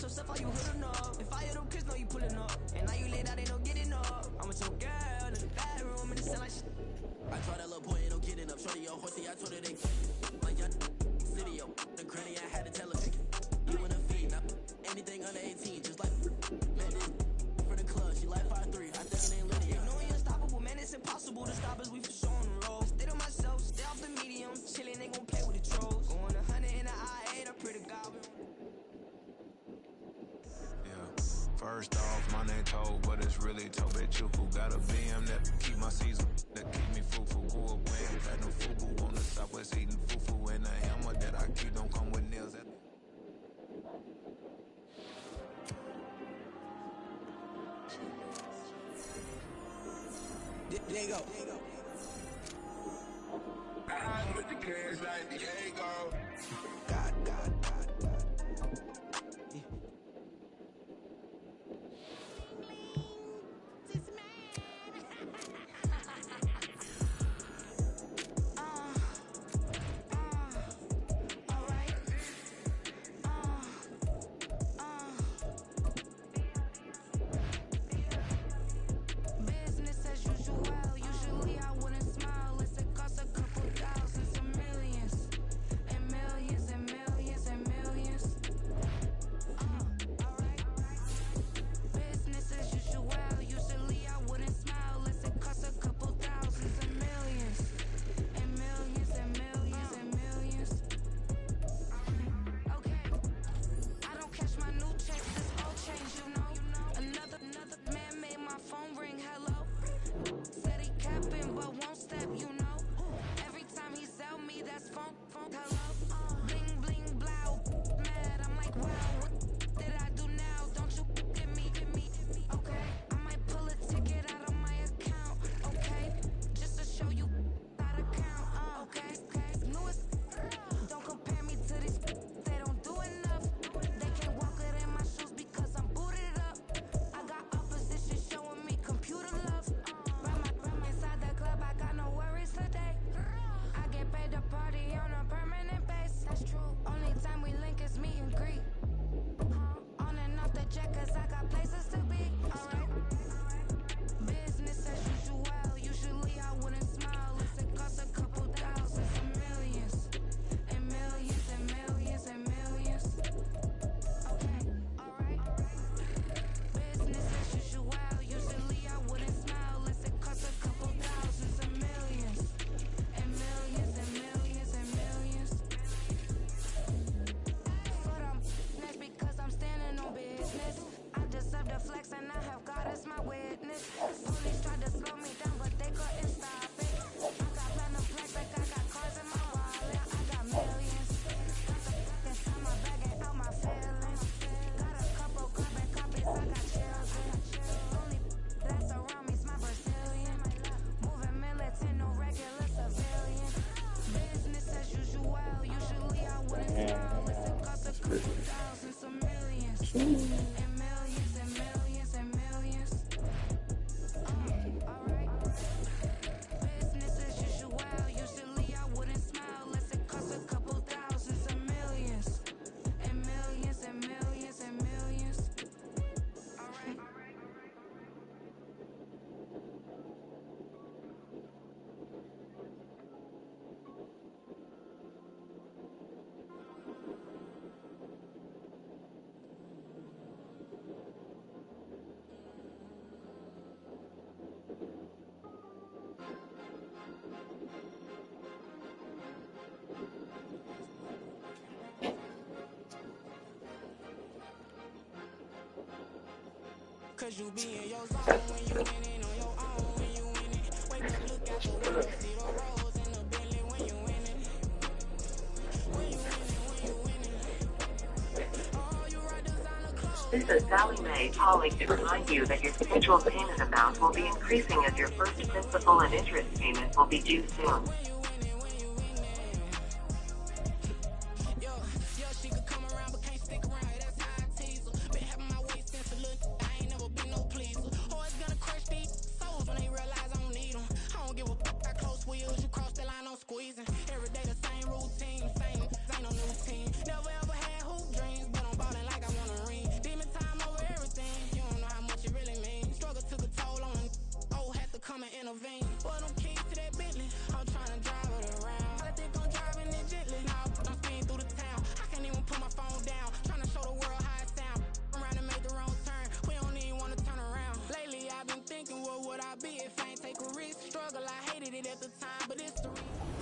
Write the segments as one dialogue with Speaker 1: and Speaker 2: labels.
Speaker 1: some stuff, how you hooding up? If I hear them kids, know you pulling up. And now you laid out, ain't no getting up. I'm with your girl in the bedroom, and it sound like shit. I tried that little boy, ain't no getting up. Shorty, yo, horsey, I told her they like young city, yo. The granny, I had to tell her. You in a feed, not anything under 18, just like man, this for the club, she like 5'3", I think it ain't Lydia. You know we unstoppable, man, it's impossible to stop us, we for sure on the road. Stay to myself, stay off the medium, chillin', ain't gon' play with the trolls. Going 100 in the I-8, I pray to God.
Speaker 2: First off, my name Toad, but it's really Tobe Chufu. Got a BM that keep my season, that keep me fufu. Go away, had no fubu on the southwest eating fufu. And a hammer that I keep don't come with nails.
Speaker 1: Diego.
Speaker 3: I'm with the kids like Diego.
Speaker 1: God. Cause you be in your zone when you winning on your own when you winning. Wake up, look out the window, see the rose in the Bentley when you winning. When you winning. Oh, you ride designer clothes.
Speaker 4: This is Sally Mae calling to remind you that your scheduled payment amount will be increasing as your first principal and interest payment will be due soon.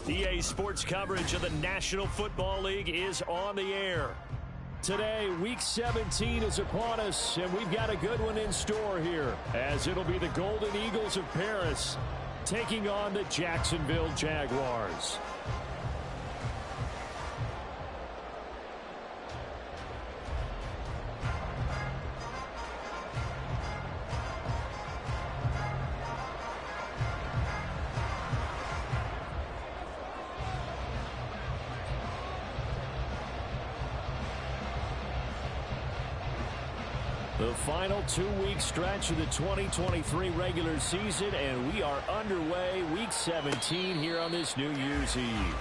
Speaker 5: EA Sports coverage of the National Football League is on the air. Today, Week 17 is upon us, and we've got a good one in store here, as it'll be the Golden Eagles of Paris taking on the Jacksonville Jaguars. The final 2-week stretch of the 2023 regular season, and we are underway Week 17 here on this New Year's Eve.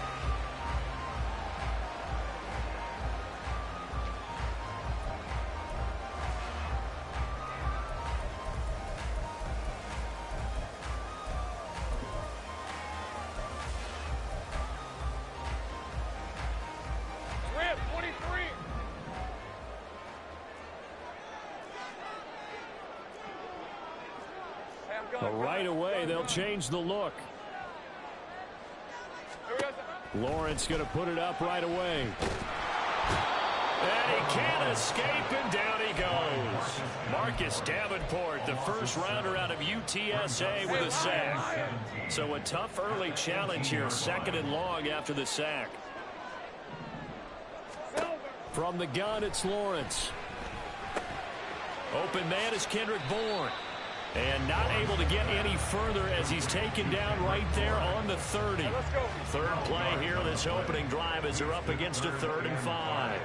Speaker 5: Right away, they'll change the look. Lawrence going to put it up right away. And he can't escape, and down he goes. Marcus Davenport, the first rounder out of UTSA, with a sack. So a tough early challenge here, 2nd and long after the sack. From the gun, it's Lawrence. Open man is Kendrick Bourne. And not able to get any further as he's taken down right there on the 30. Third play here, this opening drive, as they're up against a 3rd and 5.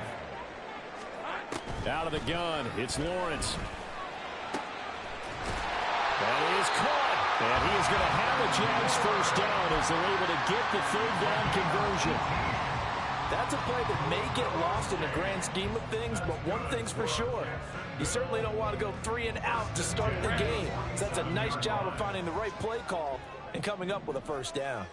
Speaker 5: Out of the gun, it's Lawrence. That is caught. And he is going to have a Jags first down as they're able to get the 3rd down conversion.
Speaker 6: That's a play that may get lost in the grand scheme of things, but one thing's for sure. You certainly don't want to go 3 and out to start the game. So that's a nice job of finding the right play call and coming up with a first down.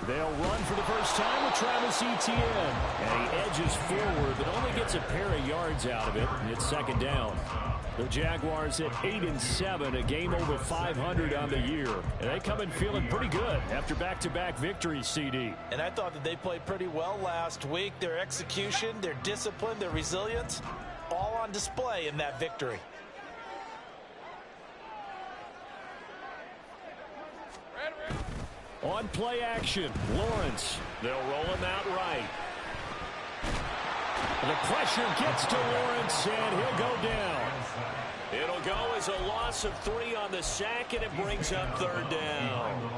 Speaker 5: They'll run for the first time with Travis Etienne. And he edges forward, but only gets a pair of yards out of it. And it's 2nd down. The Jaguars at 8-7, a game over 500 on the year. And they come in feeling pretty good after back-to-back victories, CD.
Speaker 6: And I thought that they played pretty well last week. Their execution, their discipline, their resilience, all on display in that victory.
Speaker 5: On play action, Lawrence. They'll roll him out right. The pressure gets to Lawrence, and he'll go down. It'll go as a loss of 3 on the sack, and it brings up 3rd down.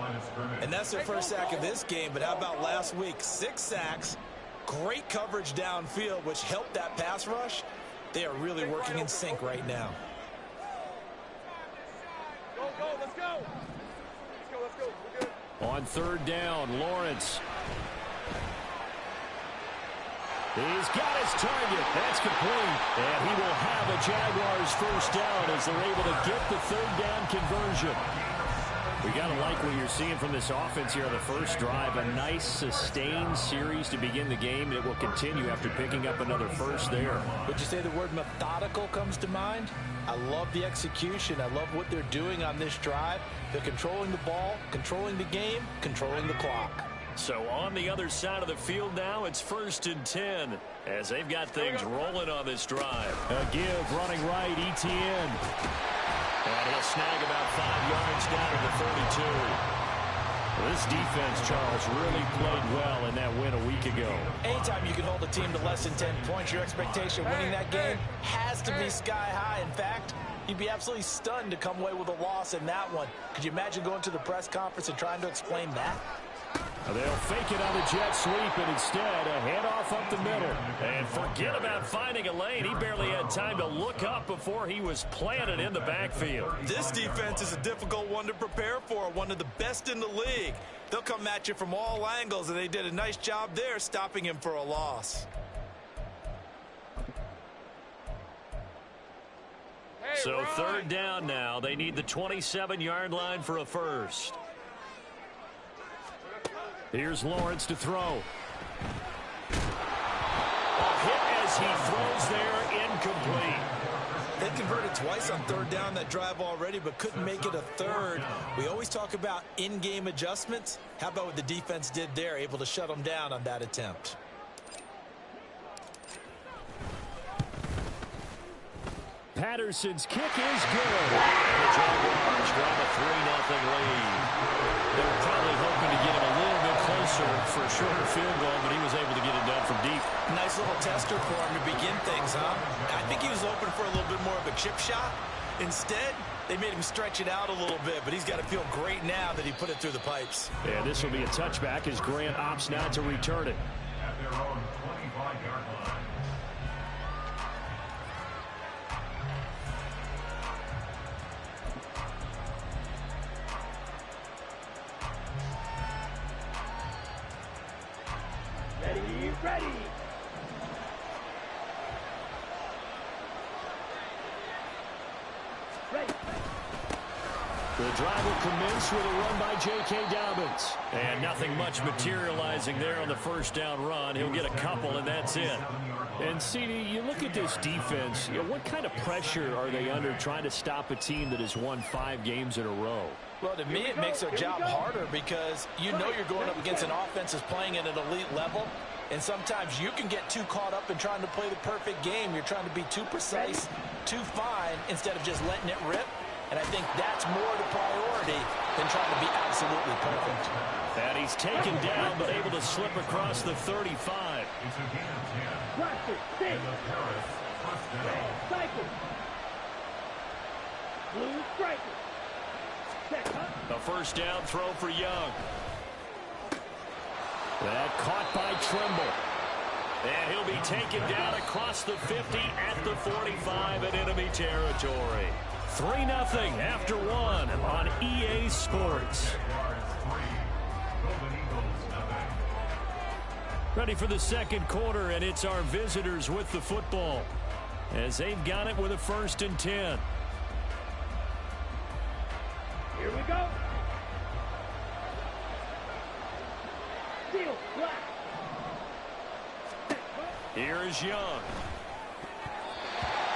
Speaker 6: And that's their first sack of this game, but how about last week? 6 sacks, great coverage downfield, which helped that pass rush. They are really working in sync right now.
Speaker 3: Go, let's go. Let's go. We're good.
Speaker 5: On 3rd down, Lawrence. He's got his target. That's complete. And he will have a Jaguars first down as they're able to get the 3rd down conversion. We got to like what you're seeing from this offense here on the first drive. A nice, sustained series to begin the game. It will continue after picking up another first there.
Speaker 6: Would you say the word methodical comes to mind? I love the execution. I love what they're doing on this drive. They're controlling the ball, controlling the game, controlling the clock.
Speaker 5: So on the other side of the field now, it's 1st and 10 as they've got things rolling on this drive. A give running right, Etienne. And he'll snag about 5 yards down to the 32. This defense, Charles, really played well in that win a week ago.
Speaker 6: Anytime you can hold a team to less than 10 points, your expectation winning that game has to be sky high. In fact, you'd be absolutely stunned to come away with a loss in that one. Could you imagine going to the press conference and trying to explain that?
Speaker 5: They'll fake it on the jet sweep, and instead a handoff up the middle. And forget about finding a lane. He barely had time to look up before he was planted in the backfield.
Speaker 6: This defense is a difficult one to prepare for, one of the best in the league. They'll come at you from all angles, and they did a nice job there stopping him for a loss.
Speaker 5: So 3rd down now. They need the 27-yard line for a first. Here's Lawrence to throw. A hit as he throws there, incomplete.
Speaker 6: They converted twice on third down that drive already, but couldn't make it a third. We always talk about in-game adjustments. How about what the defense did there, able to shut them down on that attempt?
Speaker 5: Patterson's kick is good. The Jaguars grab a 3-0 lead. They were probably hoping to get him a little bit closer for a shorter field goal, but he was able to get it done from deep.
Speaker 6: Nice little tester for him to begin things, huh? I think he was hoping for a little bit more of a chip shot. Instead, they made him stretch it out a little bit, but he's got to feel great now that he put it through the pipes.
Speaker 5: Yeah, this will be a touchback as Grant opts not to return it.
Speaker 7: At their own 25-yard line.
Speaker 3: Ready.
Speaker 5: The drive will commence with a run by J.K. Dobbins. And nothing much materializing there on the first down run. He'll get a couple, and that's it. And, CD, you look at this defense, what kind of pressure are they under trying to stop a team that has won 5 games in a row?
Speaker 6: Well, to me, it makes their job harder because you know you're going up against an offense that's playing at an elite level. And sometimes you can get too caught up in trying to play the perfect game. You're trying to be too precise, too fine, instead of just letting it rip. And I think that's more the priority than trying to be absolutely perfect.
Speaker 5: And he's taken down, but able to slip across the 35.
Speaker 7: It's a gain of 10. And the Paris first down.
Speaker 3: Cycle. Blue striker.
Speaker 5: A first down throw for Young. That caught by Trimble. And he'll be taken down across the 50 at the 45 in enemy territory. 3-0 after 1 on EA Sports. Ready for the second quarter, and it's our visitors with the football as they've got it with a 1st and 10.
Speaker 3: Here we go. Seal, black.
Speaker 5: Here is Young.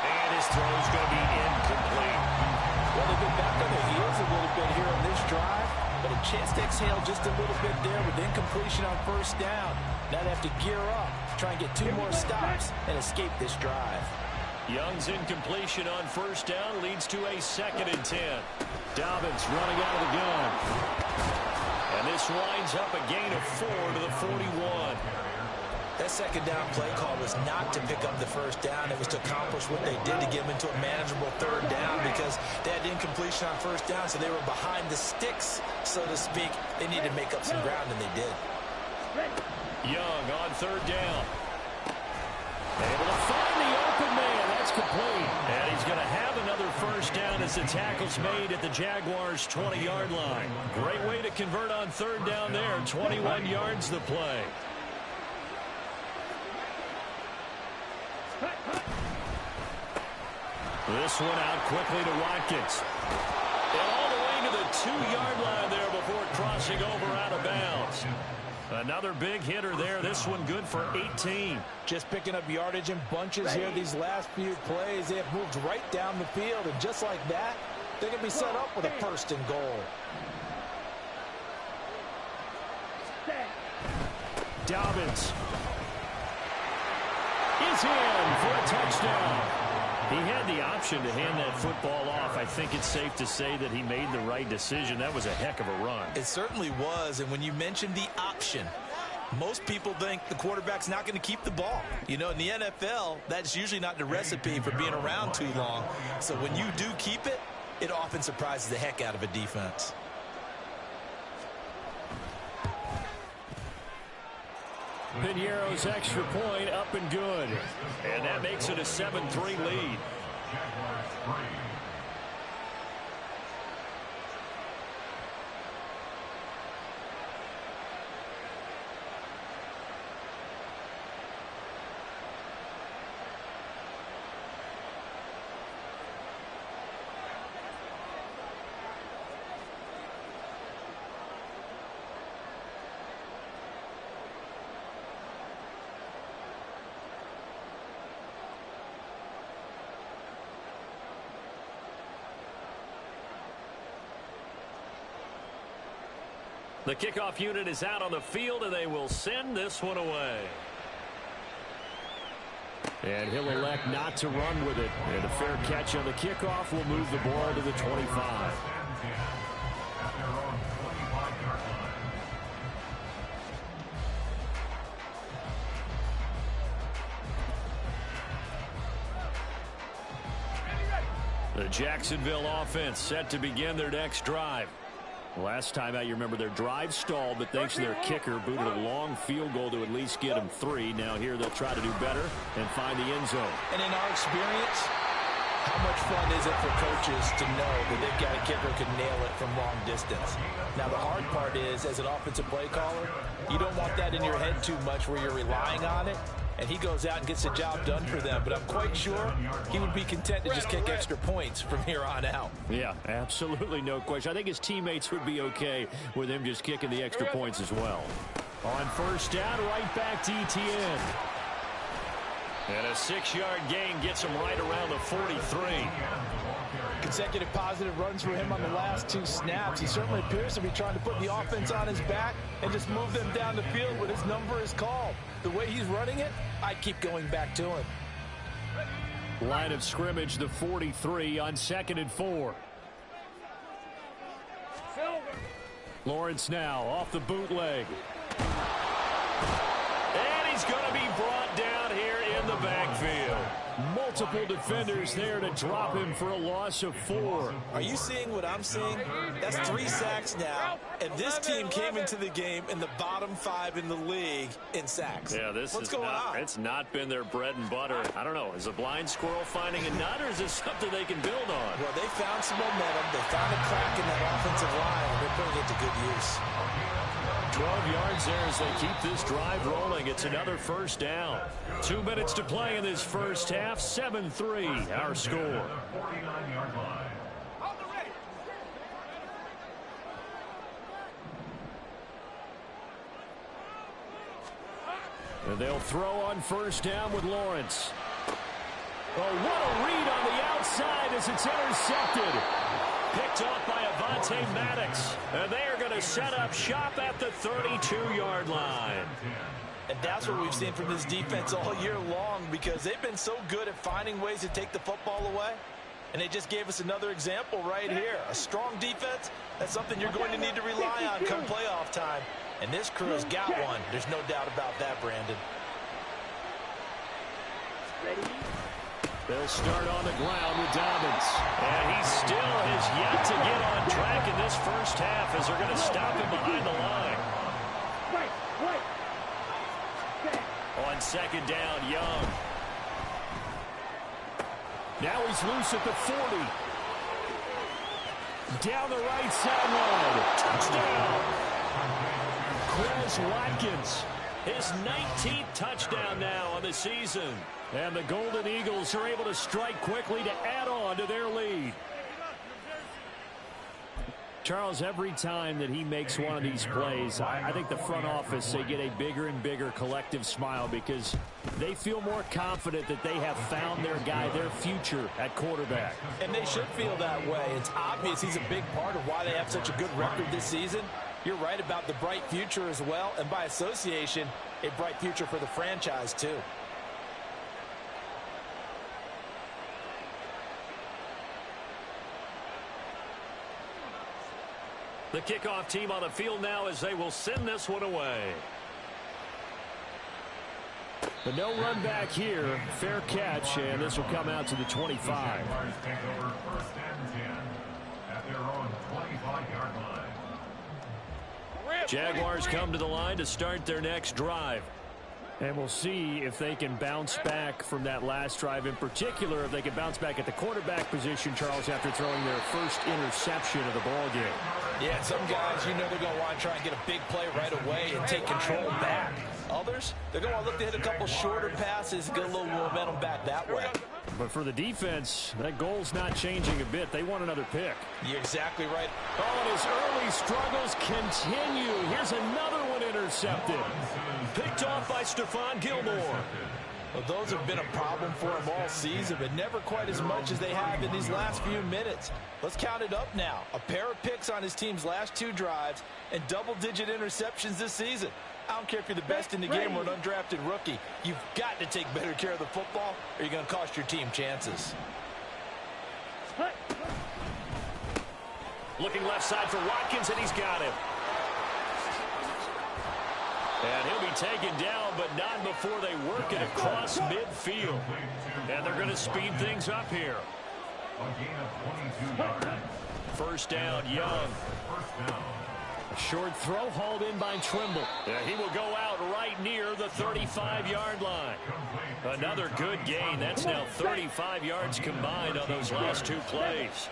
Speaker 5: And his throw is going to be incomplete.
Speaker 6: Well, they've been back on their heels a little bit here on this drive, but a chance to exhale just a little bit there with incompletion on first down. Now they have to gear up, try and get 2 more stops, and escape this drive.
Speaker 5: Young's incompletion on first down leads to a 2nd and 10. Dobbins running out of the gun. And this winds up a gain of 4 to the 41.
Speaker 6: That second down play call was not to pick up the first down. It was to accomplish what they did to get them into a manageable 3rd down because they had incompletion on first down, so they were behind the sticks, so to speak. They needed to make up some ground, and they did.
Speaker 5: Young on 3rd down. Able to find the open man. That's complete. And he's going to have another first down as the tackle's made at the Jaguars' 20-yard line. Great way to convert on 3rd down there. 21 yards the play. This one out quickly to Watkins. And all the way to the 2-yard line there before crossing over out of bounds. Another big hitter there. This one good for 18.
Speaker 6: Just picking up yardage in bunches here these last few plays. They have moved right down the field, and just like that, they're going to be set up with a 1st and goal.
Speaker 5: Dobbins is in for a touchdown. He had the option to hand that football off. I think it's safe to say that he made the right decision. That was a heck of a run.
Speaker 6: It certainly was, and when you mentioned the option, most people think the quarterback's not going to keep the ball. You know, in the NFL, that's usually not the recipe for being around too long. So when you do keep it, it often surprises the heck out of a defense.
Speaker 5: Piñeiro's extra point up and good. And that makes it a 7-3 lead.
Speaker 7: Jaguars 3.
Speaker 5: The kickoff unit is out on the field, and they will send this one away. And he'll elect not to run with it. And a fair catch on the kickoff will move the ball to the 25. The Jacksonville offense set to begin their next drive. Last time out, you remember their drive stalled, but thanks to their kicker, booted a long field goal to at least get them 3. Now here they'll try to do better and find the end zone.
Speaker 6: And in our experience, how much fun is it for coaches to know that they've got a kicker who can nail it from long distance? Now, the hard part is, as an offensive play caller, you don't want that in your head too much where you're relying on it. And he goes out and gets the job done for them. But I'm quite sure he would be content to just kick extra points from here on out.
Speaker 5: Yeah, absolutely no question. I think his teammates would be okay with him just kicking the extra points as well. On first down, right back to ETN. And a 6-yard gain gets him right around the 43.
Speaker 6: Consecutive positive runs for him on the last 2 snaps. He certainly appears to be trying to put the offense on his back and just move them down the field when his number is called. The way he's running it, I keep going back to him.
Speaker 5: Line of scrimmage, the 43 on 2nd and 4. Lawrence now off the bootleg. And he's going to be brought down here in the backfield. Multiple defenders there to drop him for a loss of 4.
Speaker 6: Are you seeing what I'm seeing? That's 3 sacks now, and this team came into the game in the bottom 5 in the league in sacks.
Speaker 5: Yeah,
Speaker 6: What's going on?
Speaker 5: It's not been their bread and butter. I don't know. Is a blind squirrel finding a nut, or is this something they can build on?
Speaker 6: Well, they found some momentum. They found a crack in that offensive line, and they're putting it to good use.
Speaker 5: 12 yards there as they keep this drive rolling. It's another first down. 2 minutes to play in this first half. 7-3 our score. And they'll throw on first down with Lawrence. Oh, what a read on the outside as it's intercepted. Picked off by Avonte Maddox. And they are going to set up shop at the 32-yard line.
Speaker 6: And that's what we've seen from this defense all year long, because they've been so good at finding ways to take the football away. And they just gave us another example right here. A strong defense, that's something you're going to need to rely on come playoff time. And this crew has got one. There's no doubt about that, Brandon.
Speaker 7: Ready?
Speaker 5: They'll start on the ground with Dobbins. And he still has yet to get on track in this first half as they're going to stop him behind the line.
Speaker 7: Right.
Speaker 5: On second down, Young. Now he's loose at the 40. Down the right sideline. Touchdown. Chris Watkins. His 19th touchdown now on the season. And the Golden Eagles are able to strike quickly to add on to their lead. Charles, every time that he makes one of these plays, I think the front office, they get a bigger and bigger collective smile because they feel more confident that they have found their guy, their future at quarterback.
Speaker 6: And they should feel that way. It's obvious he's a big part of why they have such a good record this season. You're right about the bright future as well, and by association, a bright future for the franchise too.
Speaker 5: The kickoff team on the field now as they will send this one away. But no run back here. Fair catch, and this will come out to the 25. Jaguars come to the line to start their next drive. And we'll see if they can bounce back from that last drive. In particular, if they can bounce back at the quarterback position, Charles, after throwing their first interception of the ball game.
Speaker 6: Yeah, some guys, you know they're going to want to try and get a big play right away and take control back. Others, they're going to look to hit a couple shorter passes and get a little momentum back that way.
Speaker 5: But for the defense, that goal's not changing a bit. They want another pick.
Speaker 6: You're exactly right.
Speaker 5: Oh, and his early struggles continue. Here's another one intercepted. Picked off by Stephon Gilmore.
Speaker 6: Well, those have been a problem for him all season, but never quite as much as they have in these last few minutes. Let's count it up now. A pair of picks on his team's last 2 drives and double-digit interceptions this season. I don't care if you're the best in the game or an undrafted rookie. You've got to take better care of the football or you're going to cost your team chances.
Speaker 5: Looking left side for Watkins, and he's got him. And he'll be taken down, but not before they work it across midfield. And they're going to speed things up here. First down, Young. Short throw hauled in by Trimble. He will go out right near the 35-yard line. Another good gain. That's now 35 yards combined on those last 2 plays.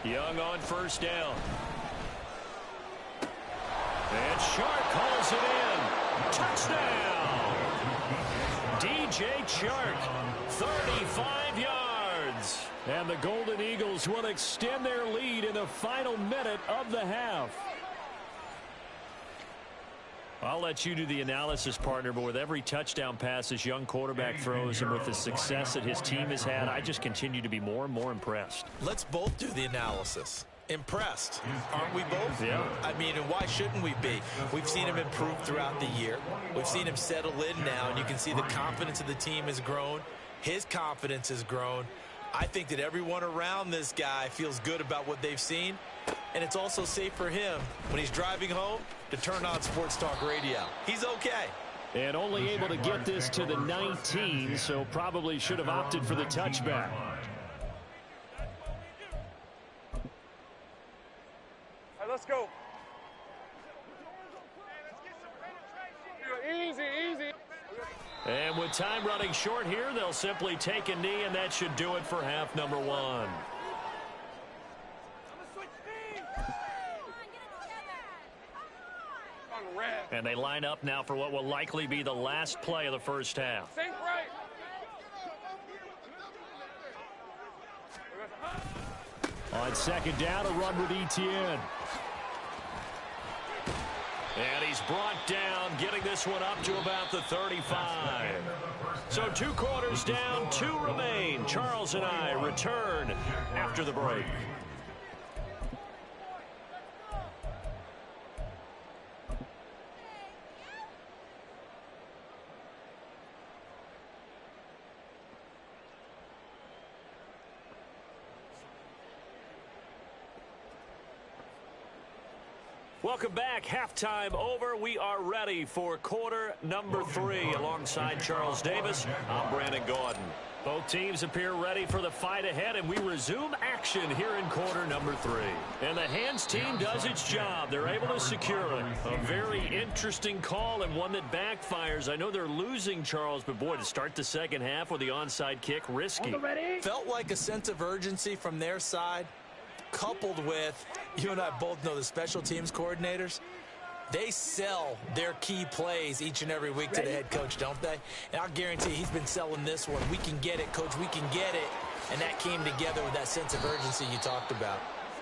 Speaker 5: Young on first down. And Shark calls it in. Touchdown! DJ Chark, 35 yards. And the Golden Eagles will extend their lead in the final minute of the half. I'll let you do the analysis, partner, but with every touchdown pass this young quarterback throws and with the success that his team has had, I just continue to be more and more impressed.
Speaker 6: Let's both do the analysis. Impressed, aren't we both?
Speaker 5: Yeah.
Speaker 6: I mean, and why shouldn't we be? We've seen him improve throughout the year. We've seen him settle in now, and you can see the confidence of the team has grown. His confidence has grown. I think that everyone around this guy feels good about what they've seen, and it's also safe for him when he's driving home to turn on Sports Talk Radio. He's okay.
Speaker 5: And only able to get this to the 19, so probably should have opted for the touchback.
Speaker 3: All right, let's go. Easy, easy.
Speaker 5: And with time running short here, they'll simply take a knee, and that should do it for half number 1. And they line up now for what will likely be the last play of the first half.
Speaker 3: Think right.
Speaker 5: On second down, a run with Etienne. And he's brought down, getting this one up to about the 35. So 2 quarters down, 2 remain. Charles and I return after the break. Welcome back. Halftime over. We are ready for quarter number 3. Alongside Charles Davis, I'm Brandon Gordon. Both teams appear ready for the fight ahead, and we resume action here in quarter number 3. And the Hands team does its job. They're able to secure it. A very interesting call and one that backfires. I know they're losing, Charles, but boy, to start the second half with the onside kick, risky.
Speaker 6: Felt like a sense of urgency from their side, coupled with, you and I both know the special teams coordinators, they sell their key plays each and every week to the head coach, don't they? And I'll guarantee he's been selling this one. We can get it, coach, we can get it. And that came together with that sense of urgency you talked about.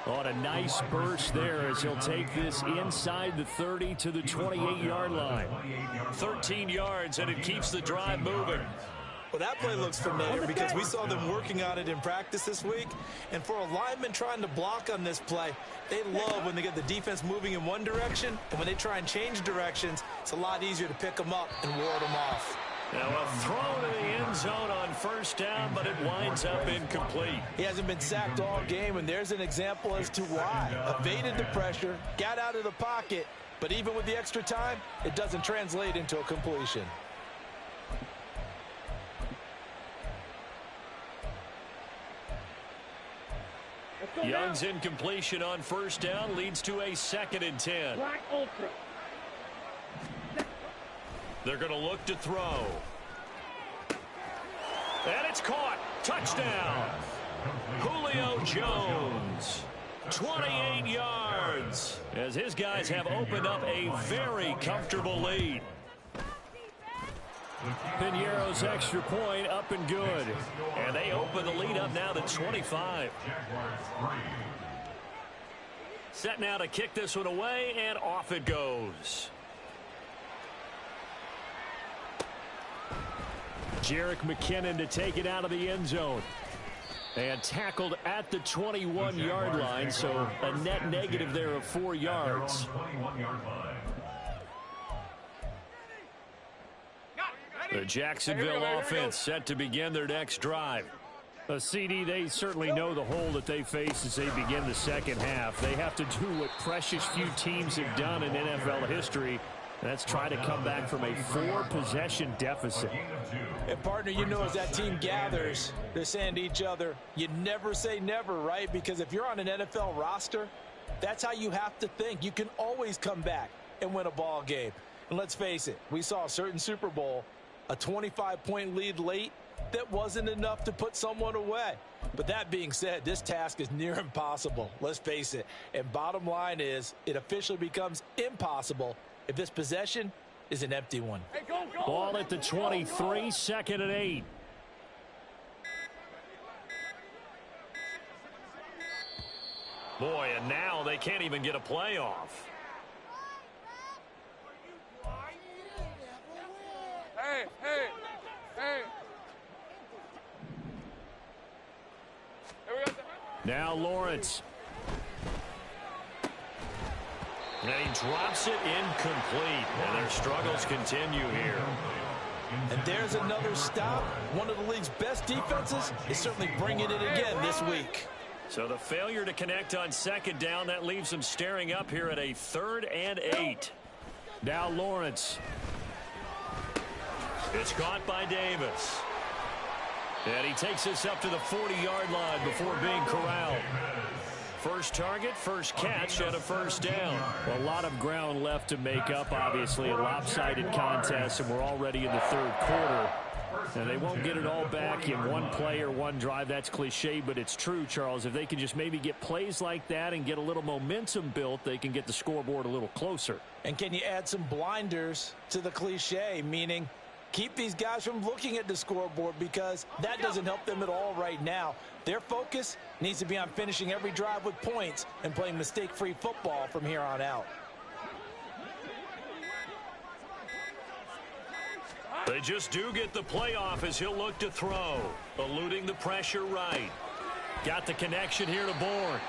Speaker 5: On a nice burst there as he'll take this inside the 30 to the 28-yard line. 13 yards, and it keeps the drive moving.
Speaker 6: Well, that play looks familiar because we saw them working on it in practice this week. And for a lineman trying to block on this play, they love when they get the defense moving in one direction. And when they try and change directions, it's a lot easier to pick them up and ward them off.
Speaker 5: Now a throw to the end zone on first down, but it winds up incomplete.
Speaker 6: He hasn't been sacked all game, and there's an example as to why. Evaded the pressure, got out of the pocket, but even with the extra time, it doesn't translate into a completion.
Speaker 5: Young's incompletion on first down leads to a 2nd and 10.
Speaker 7: Black Ultra.
Speaker 5: They're going to look to throw. And it's caught. Touchdown. Julio Jones. 28 yards. As his guys have opened up a very comfortable lead. Piñeiro's extra point up and good. And they open the lead up now to 25. Set now to kick this one away, and off it goes. Jerick McKinnon to take it out of the end zone. And tackled at the 21-yard line, so a net negative there of 4 yards. The Jacksonville offense set to begin their next drive. CD, they certainly know the hole that they face as they begin the second half. They have to do what precious few teams have done in NFL history. That's try to come back from a 4-possession deficit.
Speaker 6: And, partner, you know as that team gathers, they're saying to each other, you never say never, right? Because if you're on an NFL roster, that's how you have to think. You can always come back and win a ball game. And let's face it, we saw a certain Super Bowl, a 25-point lead late, that wasn't enough to put someone away. But that being said, this task is near impossible. Let's face it. And bottom line is, it officially becomes impossible if this possession is an empty one.
Speaker 3: Hey, go.
Speaker 5: Ball at the 23, 2nd and 8. Boy, and now they can't even get a play off.
Speaker 3: Hey. Here we go.
Speaker 5: Now Lawrence. And he drops it incomplete. And their struggles continue here.
Speaker 6: And there's another stop. One of the league's best defenses is certainly bringing it again this week.
Speaker 5: So the failure to connect on 2nd down, that leaves them staring up here at a 3rd and 8. Now Lawrence. It's caught by Davis. And he takes this up to the 40-yard line before being corralled. First target, first catch, and a 1st down. Well, a lot of ground left to make up, obviously. A lopsided contest, and we're already in the 3rd quarter. And they won't get it all back in one play or one drive. That's cliche, but it's true, Charles. If they can just maybe get plays like that and get a little momentum built, they can get the scoreboard a little closer.
Speaker 6: And can you add some blinders to the cliche, meaning keep these guys from looking at the scoreboard, because that doesn't help them at all right now. Their focus needs to be on finishing every drive with points and playing mistake-free football from here on out.
Speaker 5: They just do get the playoff as he'll look to throw. Eluding the pressure right. Got the connection here to Bourne.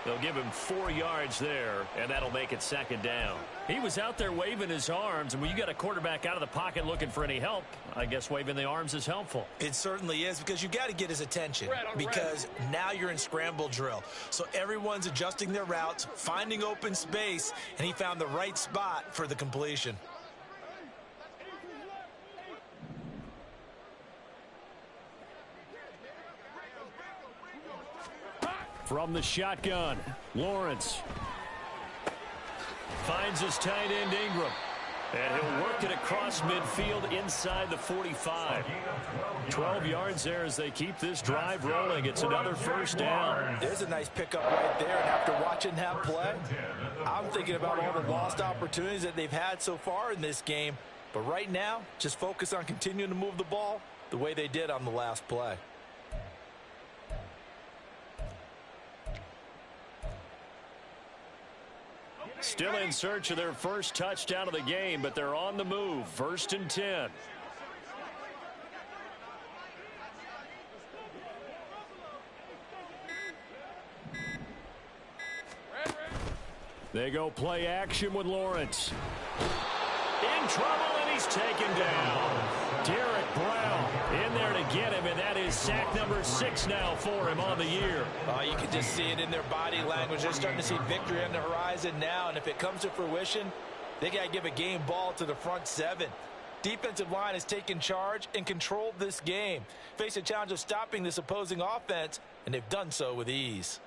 Speaker 5: They'll give him 4 yards there, and that'll make it 2nd down. He was out there waving his arms, and when you got a quarterback out of the pocket looking for any help, I guess waving the arms is helpful.
Speaker 6: It certainly is, because you got to get his attention, because now you're in scramble drill. So everyone's adjusting their routes, finding open space, and he found the right spot for the completion.
Speaker 5: From the shotgun, Lawrence finds his tight end Ingram. And he'll work it across midfield inside the 45. 12 yards there as they keep this drive rolling. It's another 1st down.
Speaker 6: There's a nice pickup right there. And after watching that play, I'm thinking about all the lost opportunities that they've had so far in this game. But right now, just focus on continuing to move the ball the way they did on the last play.
Speaker 5: Still in search of their first touchdown of the game, but they're on the move. 1st and 10. They go play action with Lawrence. In trouble, and he's taken down. Derek Brown in there to get him, and that is sack number 6 now for him on the year.
Speaker 6: You can just see it in their body language. They're starting to see victory on the horizon now, and if it comes to fruition, they got to give a game ball to the front 7. Defensive line has taken charge and controlled this game. Face a challenge of stopping this opposing offense, and they've done so with ease.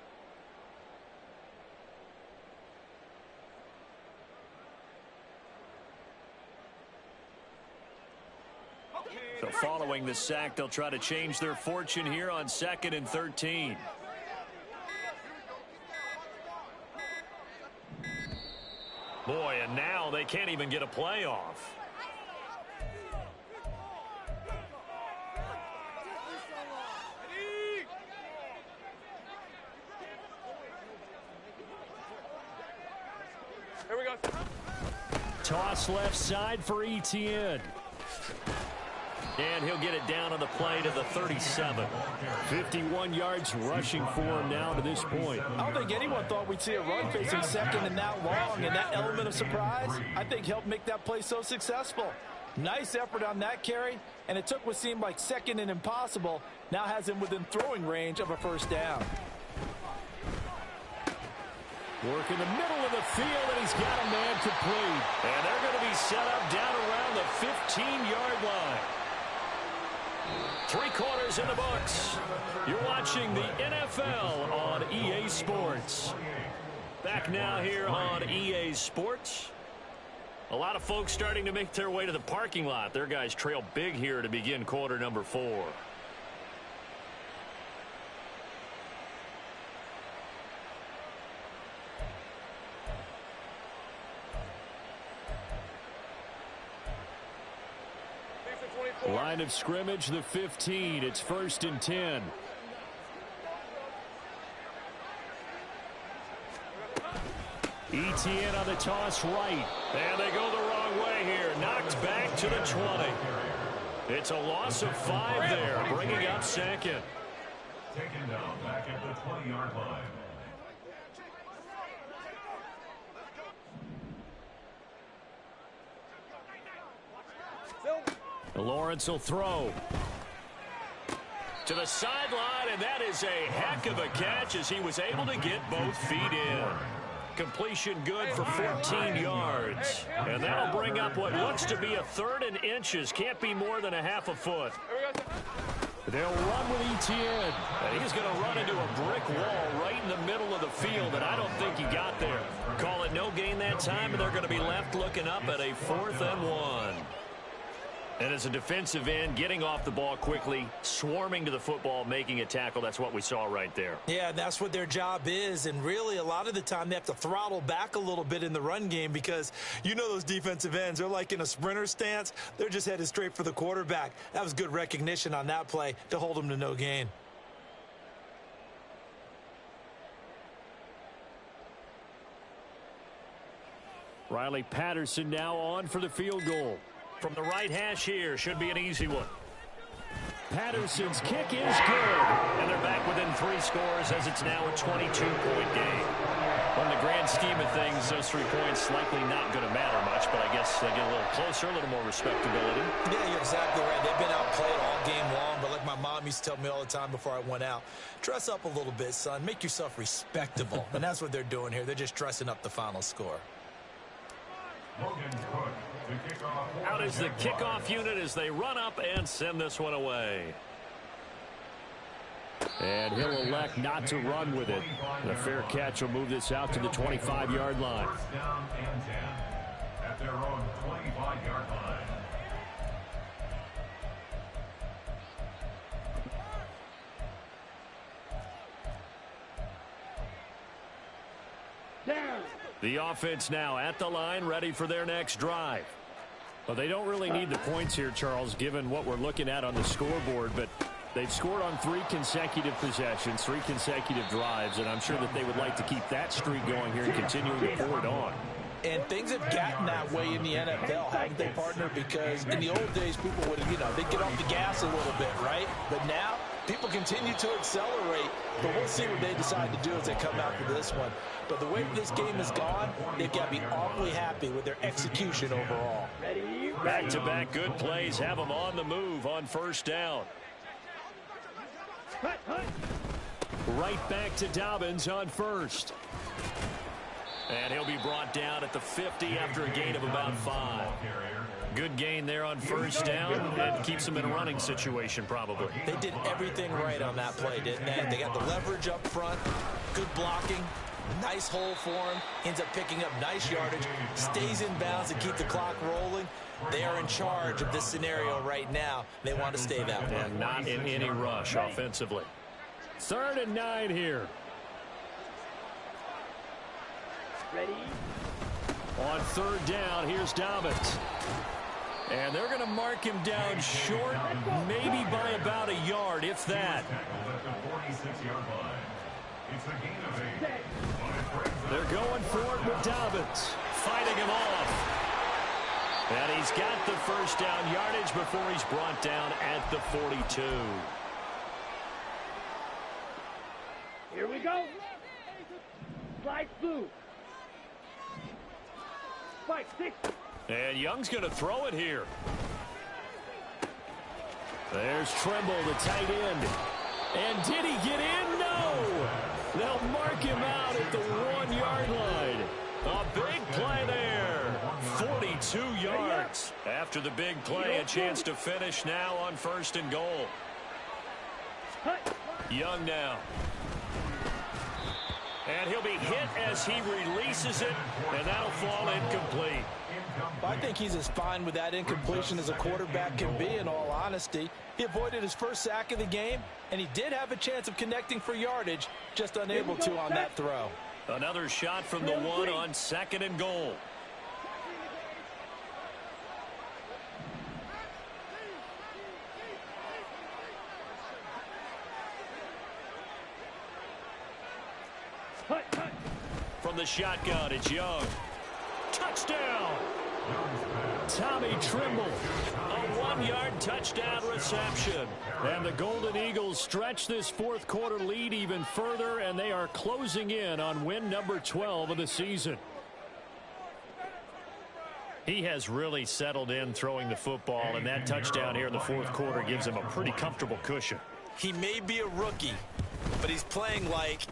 Speaker 5: So following the sack, they'll try to change their fortune here on 2nd and 13. Boy, and now they can't even get a play off.
Speaker 3: Here we go.
Speaker 5: Toss left side for Etienne. And he'll get it down on the play to the 37. 51 yards rushing for him now to this point.
Speaker 6: I don't think anyone thought we'd see a run facing second and that long, and that element of surprise, I think, helped make that play so successful. Nice effort on that carry, and it took what seemed like second and impossible, now has him within throwing range of a first down.
Speaker 5: Work in the middle of the field, and he's got a man complete. And they're going to be set up down around the 15-yard line. 3 quarters in the books. You're watching the NFL on EA Sports. Back now here on EA Sports. A lot of folks starting to make their way to the parking lot. Their guys trail big here to begin quarter number 4. Line of scrimmage, the 15. It's 1st and 10. Etienne on the toss right. And they go the wrong way here. Knocked back to the 20. It's a loss of 5 there, bringing up second.
Speaker 8: Taken down back at the 20-yard line.
Speaker 5: Lawrence will throw to the sideline, and that is a heck of a catch as he was able to get both feet in. Completion good for 14 yards. And that'll bring up what looks to be a 3rd and inches. Can't be more than a half a foot. They'll run with Etienne. And he's going to run into a brick wall right in the middle of the field, and I don't think he got there. Call it no gain that time, and they're going to be left looking up at a 4th and 1. And as a defensive end, getting off the ball quickly, swarming to the football, making a tackle, that's what we saw right there.
Speaker 6: Yeah, that's what their job is, and really a lot of the time they have to throttle back a little bit in the run game because you know those defensive ends, they're like in a sprinter stance. They're just headed straight for the quarterback. That was good recognition on that play to hold them to no gain.
Speaker 5: Riley Patterson now on for the field goal. From the right hash here, should be an easy one. Patterson's kick is good. And they're back within 3 scores as it's now a 22-point game. On the grand scheme of things, those 3 points likely not going to matter much, but I guess they get a little closer, a little more respectability.
Speaker 6: Yeah, you're exactly right. They've been outplayed all game long, but like my mom used to tell me all the time before I went out, dress up a little bit, son. Make yourself respectable. And that's what they're doing here. They're just dressing up the final score.
Speaker 5: Out is the kickoff unit as they run up and send this one away. And he'll elect not to run with it. The fair catch will move this out to the 25-yard line.
Speaker 8: Down and 10 at their own 25-yard line.
Speaker 5: The offense now at the line, ready for their next drive. Well, they don't really need the points here, Charles, given what we're looking at on the scoreboard, but they've scored on 3 consecutive possessions, 3 consecutive drives, and I'm sure that they would like to keep that streak going here and continuing to pour it on.
Speaker 6: And things have gotten that way in the NFL, haven't they, partner? Because in the old days, people would, they'd get off the gas a little bit, right? But now, people continue to accelerate, but we'll see what they decide to do as they come out for this one. But the way this game has gone, they've got to be awfully happy with their execution overall.
Speaker 5: Back-to-back good plays have them on the move on first down. Right back to Dobbins on first. And he'll be brought down at the 50 after a gain of about 5. Good gain there on first down and keeps them in a running situation probably.
Speaker 6: They did everything right on that play, didn't they? They got the leverage up front, good blocking, nice hole for him, ends up picking up nice yardage, stays in bounds to keep the clock rolling. They are in charge of this scenario right now. They want to stay that way.
Speaker 5: And not in any rush offensively. 3rd and 9 here.
Speaker 7: Ready?
Speaker 5: On 3rd down, here's Dobbins. And they're going to mark him down short, maybe by about a yard, if that. They're going for it with Dobbins, fighting him off. And he's got the first down yardage before he's brought down at the 42.
Speaker 7: Here we go. Slide through. Spike 6.
Speaker 5: And Young's going to throw it here. There's Trimble, the tight end. And did he get in? No! They'll mark him out at the 1-yard line. A big play there. 42 yards. After the big play, a chance to finish now on 1st and goal. Young now. And he'll be hit as he releases it, and that'll fall incomplete.
Speaker 6: I think he's as fine with that incompletion as a quarterback can be, in all honesty. He avoided his first sack of the game, and he did have a chance of connecting for yardage, just unable to on that throw.
Speaker 5: Another shot from the 1 on 2nd and goal. From the shotgun, it's Young. Touchdown! Tommy Trimble, a 1-yard touchdown reception. And the Golden Eagles stretch this 4th quarter lead even further, and they are closing in on win number 12 of the season. He has really settled in throwing the football, and that touchdown here in the 4th quarter gives him a pretty comfortable cushion.
Speaker 6: He may be a rookie, but he's playing like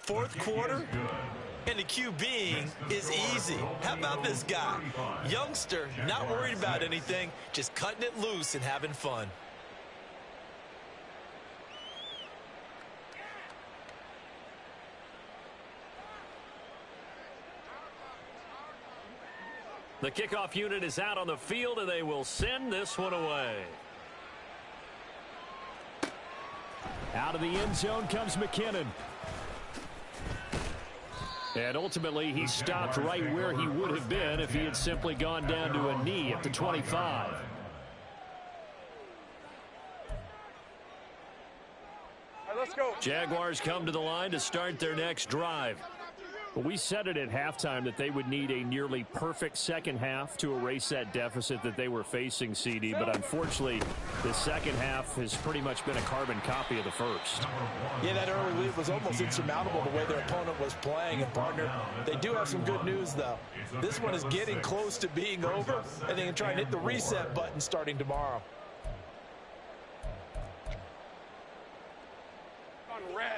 Speaker 6: 4th quarter. And the QBing is easy. How about this guy? Youngster, not worried about anything, just cutting it loose and having fun.
Speaker 5: The kickoff unit is out on the field, and they will send this one away. Out of the end zone comes McKinnon. And ultimately, he stopped right where he would have been if he had simply gone down to a knee at the 25.
Speaker 3: All right, let's go.
Speaker 5: Jaguars come to the line to start their next drive. Well, we said it at halftime that they would need a nearly perfect second half to erase that deficit that they were facing, CD. But unfortunately, the second half has pretty much been a carbon copy of the first.
Speaker 6: Yeah, that early lead was almost insurmountable the way their opponent was playing. And, partner, they do have some good news, though. This one is getting close to being over, and they can try and hit the reset button starting tomorrow.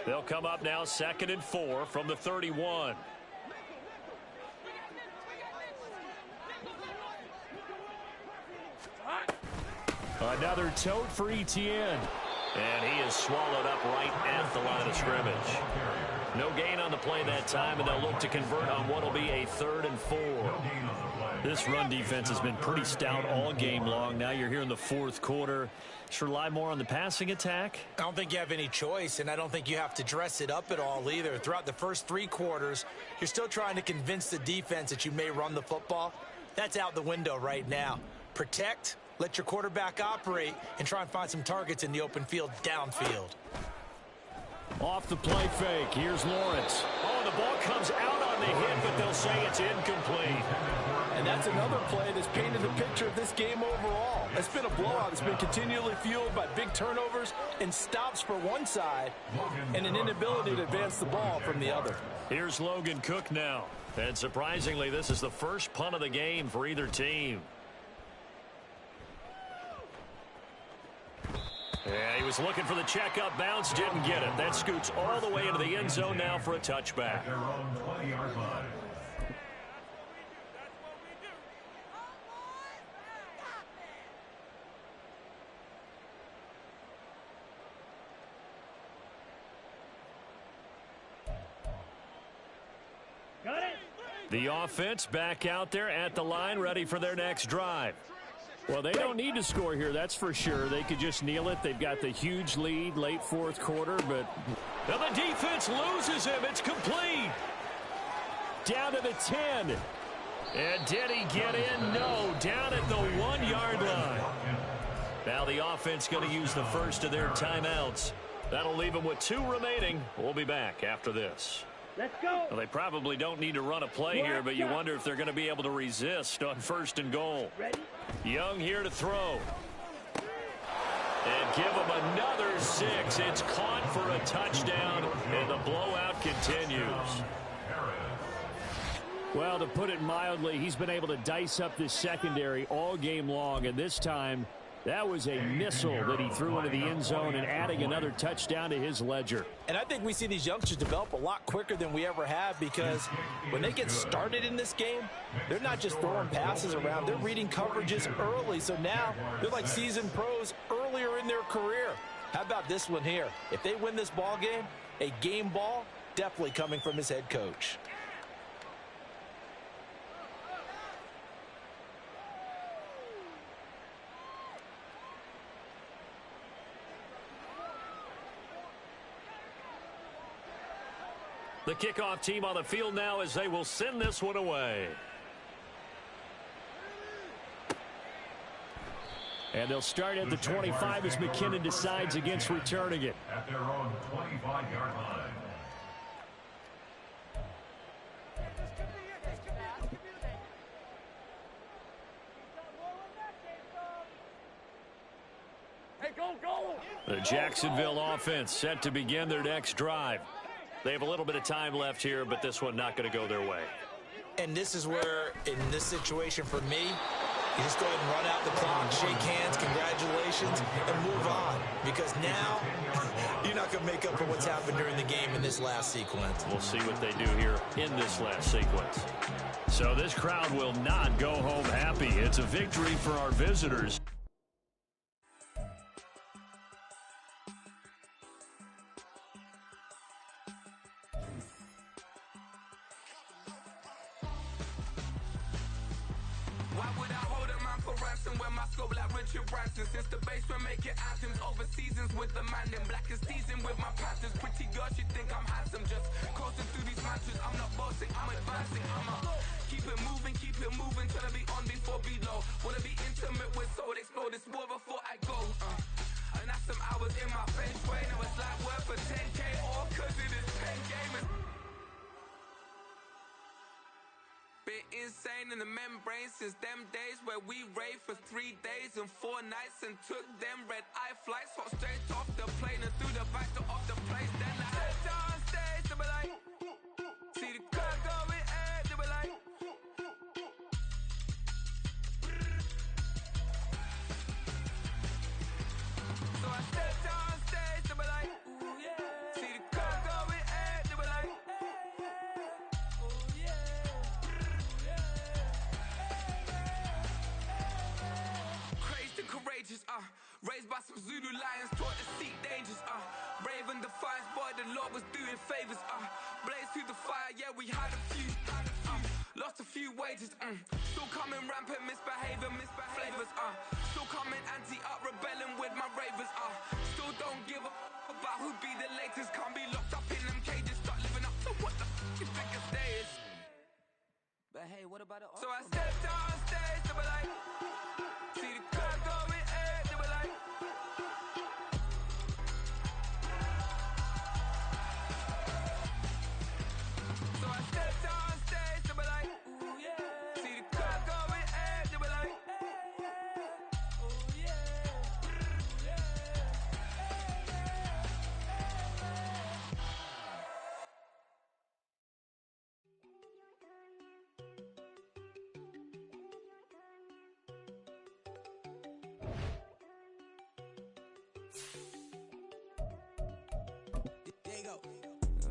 Speaker 5: They'll come up now 2nd and 4 from the 31. Another tote for Etienne. And he is swallowed up right at the line of scrimmage. No gain on the play that time, and they'll look to convert on what will be a 3rd and 4. This run defense has been pretty stout all game long. Now you're here in the 4th quarter. Should rely more on the passing attack?
Speaker 6: I don't think you have any choice, and I don't think you have to dress it up at all either. Throughout the first 3 quarters, you're still trying to convince the defense that you may run the football. That's out the window right now. Protect, let your quarterback operate, and try and find some targets in the open field downfield.
Speaker 5: Off the play fake, here's Lawrence. Oh, and the ball comes out on the hit, but they'll say it's incomplete.
Speaker 6: And that's another play that's painted the picture of this game overall. It's been a blowout. It's been continually fueled by big turnovers and stops for one side and an inability to advance the ball from the other.
Speaker 5: Here's Logan Cook now. And surprisingly, this is the first punt of the game for either team. Yeah, he was looking for the checkup bounce, didn't get it. That scoots all the way into the end zone now for a touchback.
Speaker 7: Got it.
Speaker 5: The offense back out there at the line, ready for their next drive. Well, they don't need to score here, that's for sure. They could just kneel it. They've got the huge lead, late 4th quarter, but now the defense loses him. It's complete. Down to the 10. And did he get in? No. Down at the 1-yard line. Now the offense going to use the first of their timeouts. That'll leave them with 2 remaining. We'll be back after this.
Speaker 7: Let's go.
Speaker 5: Well, they probably don't need to run a play here, but you wonder if they're going to be able to resist on 1st and goal.
Speaker 7: Ready?
Speaker 5: Young here to throw. And give him another 6. It's caught for a touchdown, and the blowout continues. Well, to put it mildly, he's been able to dice up this secondary all game long, and this time that was a missile that he threw into the end zone and adding another touchdown to his ledger.
Speaker 6: And I think we see these youngsters develop a lot quicker than we ever have, because when they get started in this game, they're not just throwing passes around. They're reading coverages early. So now they're like seasoned pros earlier in their career. How about this one here? If they win this ball game, a game ball definitely coming from his head coach.
Speaker 5: The kickoff team on the field now as they will send this one away. And they'll start at the 25 as McKinnon decides against returning it.
Speaker 8: At their own 25-yard line.
Speaker 3: Hey, go!
Speaker 5: The Jacksonville offense set to begin their next drive. They have a little bit of time left here, but this one not going to go their way.
Speaker 6: And this is where, in this situation for me, you just go ahead and run out the clock, shake hands, congratulations, and move on. Because now, you're not going to make up for what's happened during the game in this last sequence.
Speaker 5: We'll see what they do here in this last sequence. So this crowd will not go home happy. It's a victory for our visitors.
Speaker 1: Since the basement making anthems over seasons with the man in black is season with my patterns. Pretty girl, she think I'm handsome. Just coasting through these matches. I'm not bossing, I'm advancing. Keep it moving, trying to be on before below. Wanna be intimate with soul, explore this war before I go. And that's some hours in my bench way. Now it's like work for 10K all cause it is 10 gamers. Been insane in the membrane since them days where we raved for 3 days and 4 nights and took them red eye flights, hot straight off the plane and through the back door of the place. Then I head down stage, they be like, see the crowd going air, they be like, so I step down stage, they be like, ooh yeah, see the crowd going air, they be like, ooh yeah. Courageous, raised by some Zulu lions, taught to seek dangers, brave and defiant, boy, the Lord was doing favors, blaze through the fire, yeah, we had a few, lost a few wages, still coming rampant, misbehaving, flavors, still coming anti-up, rebelling with my ravers, still don't give a about who be the latest, can't be locked up in them cages, start living up to what the you think a day is. But hey, what about it? So I stepped on stage, they were like, see the crowd going air, they were like, so I stepped on stage, they were like, ooh yeah, see the crowd going air, they were like, ooh yeah,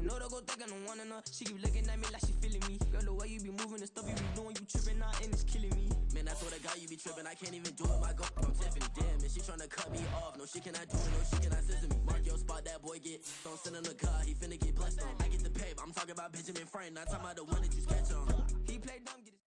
Speaker 1: no, don't go thinking I don't wanna know. She keep looking at me like she feeling me. Girl, the way you be moving, the stuff you be doing, you tripping out and it's killing me. Man, I swear to God, you be tripping. I can't even do it. My go, I'm Tiffany. Damn, and she tryna cut me off. No, she cannot do it. No, she cannot scissor me. Mark your spot, that boy get. Don't send him the car. He finna get blessed on. I get the pay, but I'm talking about Benjamin Franklin. Not talking about the one that you sketch on. He played dumb, get his.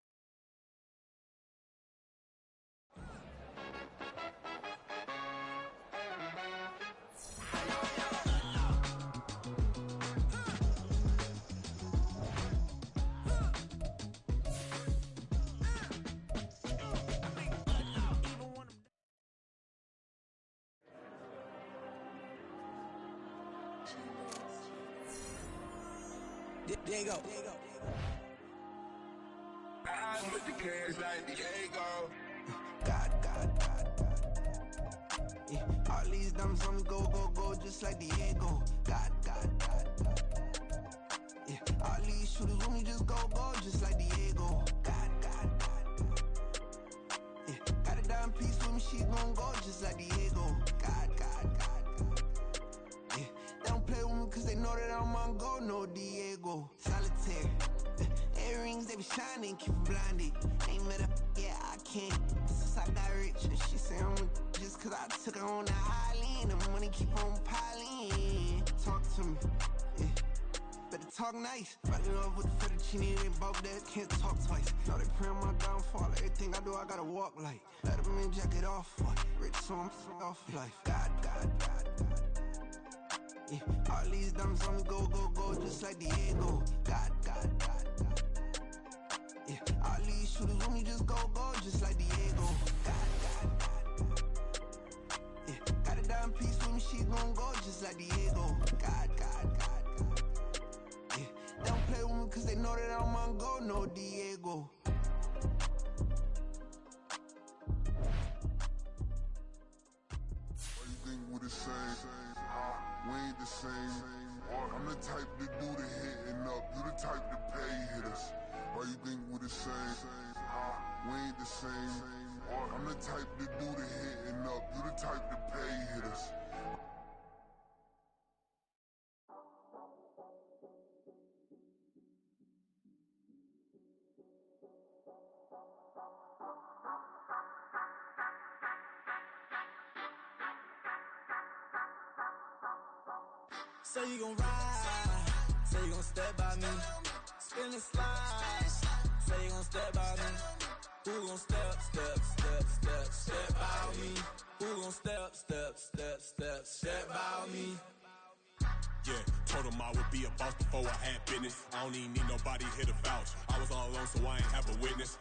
Speaker 1: Diego.
Speaker 2: I put the cash like Diego.
Speaker 1: God. Yeah. All these diamonds on me go, just like Diego. God. Yeah. All these shooters on me just go, just like Diego. God. Yeah. Got a dime piece with me, she gon' go just like Diego. God. Yeah. They don't play with me cause they know that I'm on go, no Diego. Solitaire. Earrings, they be shining, keep me blinded. Ain't met up, yeah, I can't. Since I got rich, and she say I'm just cause I took her on the island. The money keep on piling. Talk to me, yeah. Better talk nice. Right in love with the fettuccine, they both dead, can't talk twice. Now they pray on my downfall, everything I do, I gotta walk like. Let them in, jacket off, what? Rich, so I'm off life. God. Yeah. All these diamonds on me go, just like Diego. God. Yeah, all these shooters on me just go, just like Diego. God. Yeah, got a dime piece with me, she gon' go just like Diego. God. Yeah, they don't play with me cause they know that I'm on go, no Diego.
Speaker 9: Why you think we the same? We ain't the same. I'm the type to do the hitting up, you the type to pay hitters. Why you think we the same? We ain't the same. I'm the type to do the hitting up, you the type to pay hitters.
Speaker 1: Say you gon' ride, say you gon' step by me, spin and slide, say you gon' step by me, who gon' step by me, who gon' step by me.
Speaker 10: Yeah, told him I would be a boss before I had business. I don't even need nobody here to vouch. I was all alone, so I ain't have a witness.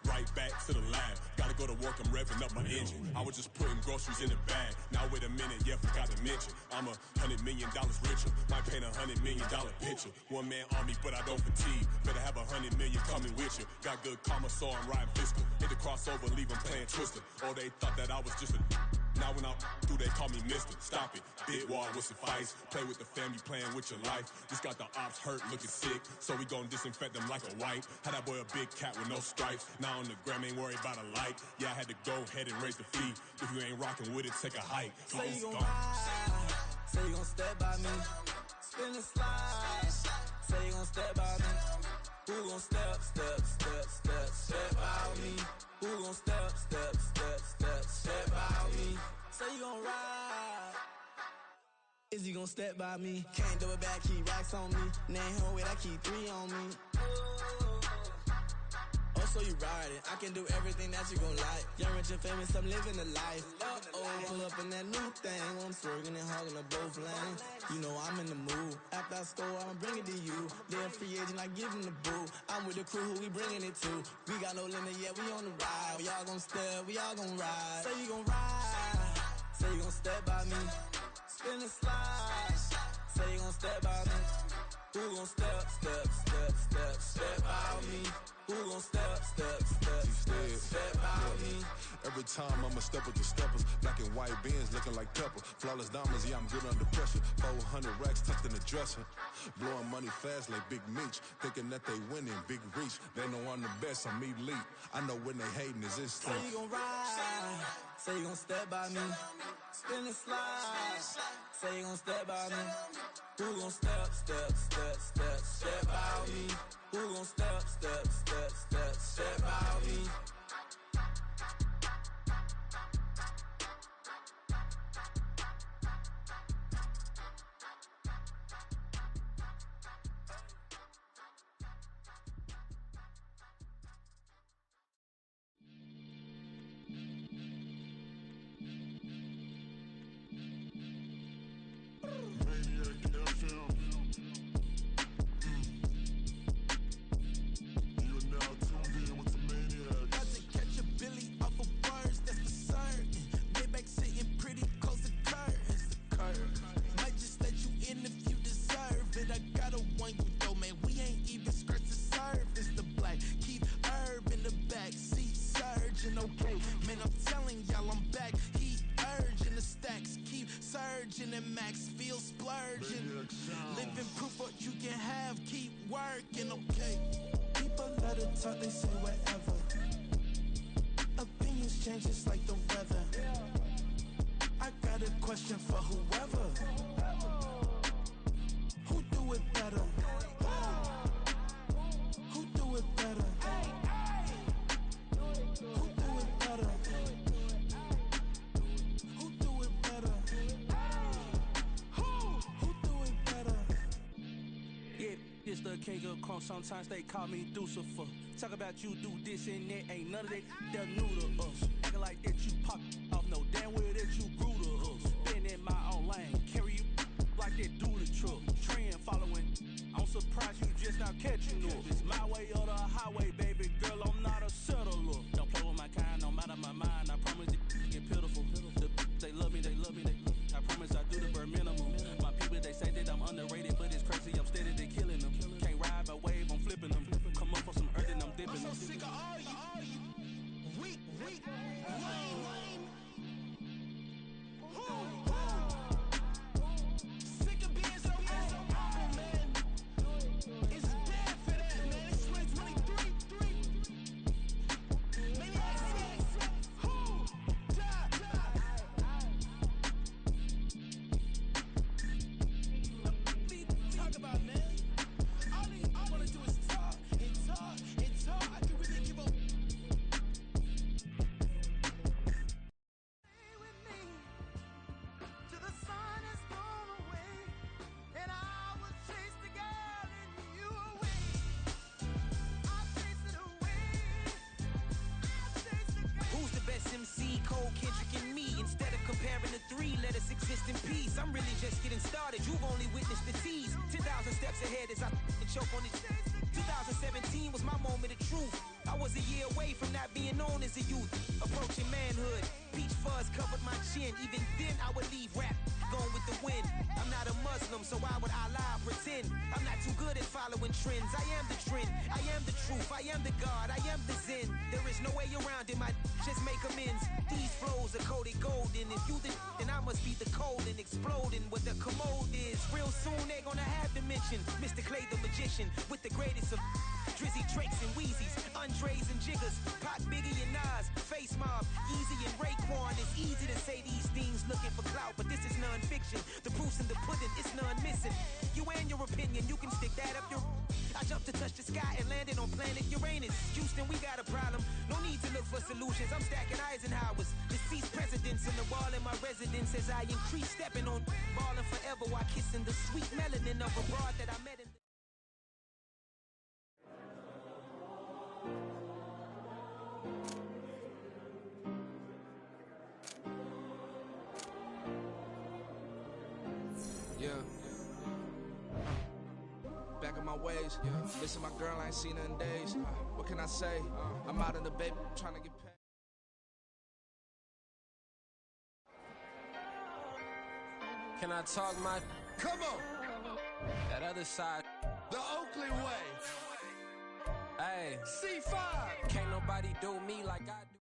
Speaker 10: Right back to the lab. Gotta go to work, I'm revving up my engine. I was just putting groceries in the bag. Now wait a minute, yeah, forgot to mention. I'm $100 million richer. Might paint $100 million picture. One man army, but I don't fatigue. Better have 100 million coming with you. Got good karma, so I'm riding fiscal. Hit the crossover, leave them playing Twister. Oh, they thought that I was just a... Now when I do, they call me Mister. Stop it, big wall will suffice. Play with the family, playing with your life. Just got the ops hurt, looking sick, so we gon' disinfect them like a wipe. Had that boy a big cat with no stripes. Now on the gram, ain't worried about a light. Yeah, I had to go ahead and raise the fee. If you ain't rocking with it, take a hike.
Speaker 1: Say you gon' ride, say you gon' step by me, spin and slide. Say you gon' step by me, who gon' step by me? Who gon' step by me? Say you gon' ride. Is he gon' step by me? Can't do it back, keep racks on me. Name home with, I keep 3 on me. Oh, so you riding. I can do everything that you gon' like. Young, rich, and famous, I'm living the life. Pull up in that new thing. I'm swerving and hogging up both lanes. You know I'm in the mood. After I score, I'ma bring it to you. They're a free agent, I give them the boo. I'm with the crew, who we bringing it to. We got no limit, yeah, we on the ride. We all gon' step, we all gon' ride. Say you gon' ride. Say you gon' step by me. Spin and slide. Say you gon' step by me. Who gon' step by me? Who gon' step by me?
Speaker 9: Every time I'ma step with the steppers. Black and white beans looking like pepper. Flawless diamonds, yeah, I'm good under pressure. 400 racks tucked in the dresser. Blowing money fast like Big Meech. Thinking that they winning, big reach. They know I'm the best, I'm elite. I know when they hating is instinct.
Speaker 1: Say you gon' ride, say you gon' step by me. Spin and slide, say you gon' step by me. Who gon' step by me? Who gon' step by me? splurging and max feel splurging. Living proof what you can have, keep working, okay. People let it talk, they say whatever. Opinions change just like the weather. I got a question for whoever. Who do it better? Who do it better? Who do it better? Who do it better? Who do it better? Yeah, it's the king of crunk. Sometimes they call me Lucifer. Talk about you do this and that. Ain't none of that. They're new to us. Acting like that you pop off. No damn well that you grew to us. Been in my own lane. Carry you like that do the truck. Trend following. I'm surprised you just not catching up. It's my way or the highway, baby girl. I'm not a settler. Don't play with my kind. No matter my mind. I promise it get pitiful. They love me, they love me, they love me. I promise I do the bare minimum. My people, they say that I'm underrated, but it's crazy. I'm steady, they killing them. Can't ride my wave, I'm flipping them. Come up for some earth and I'm dipping them. I'm so sick of all you. Weak, lame. Sick of being so awful, man. It's bad for that, man. It's 2023. Maniacs. Talk about, man. All I wanna do is talk and talk and talk. I can really give up. Stay with me till the sun is gone away, and I will chase the girl in you away. I'll chase it away. I'll chase the girl. Who's the best MC? Cole, Kendrick, and me. Instead of comparing the three, let us exist in peace. I'm really just getting started. You've only witnessed the tease. 10,000 steps ahead as I choke on it. 2017 was my moment of truth. I was a year away from not being known as a youth. Approaching manhood. Peach fuzz covered my chin. Even then I would leave rap going with the wind. I'm not a Muslim, so why would I lie or pretend? I'm not too good at following trends. I am the trend. I am the truth. I am the God. I am the Zen. There is no way around it. My just make amends. These flows are coated golden. If you then I must be the cold and exploding what the commode is. Real soon they gonna have to mention Mr. Clay the magician with the greatest of Drizzy, Drakes, and Wheezies, Andres and Jiggers, Pac, Biggie, and Nas, Face Mob, Easy and Raekwon. It's easy to say these things looking for clout, but this is non-fiction. The proof's in the pudding, it's none missing. You and your opinion, you can stick that up your... I jumped to touch the sky and landed on planet Uranus. Houston, we got a problem. No need to look for solutions. I'm stacking Eisenhowers. Deceased presidents in the wall in my residence as I increase stepping on ballin' forever while kissing the sweet melanin of a broad that I met in the...
Speaker 11: Yeah. Back in my ways. Missing my girl, I ain't seen her in days. What can I say? I'm out in the baby, trying to get paid.
Speaker 12: Can I talk my...
Speaker 13: Come on!
Speaker 12: That other side.
Speaker 13: The Oakland way.
Speaker 12: Hey.
Speaker 13: C5.
Speaker 12: Can't nobody do me like I do.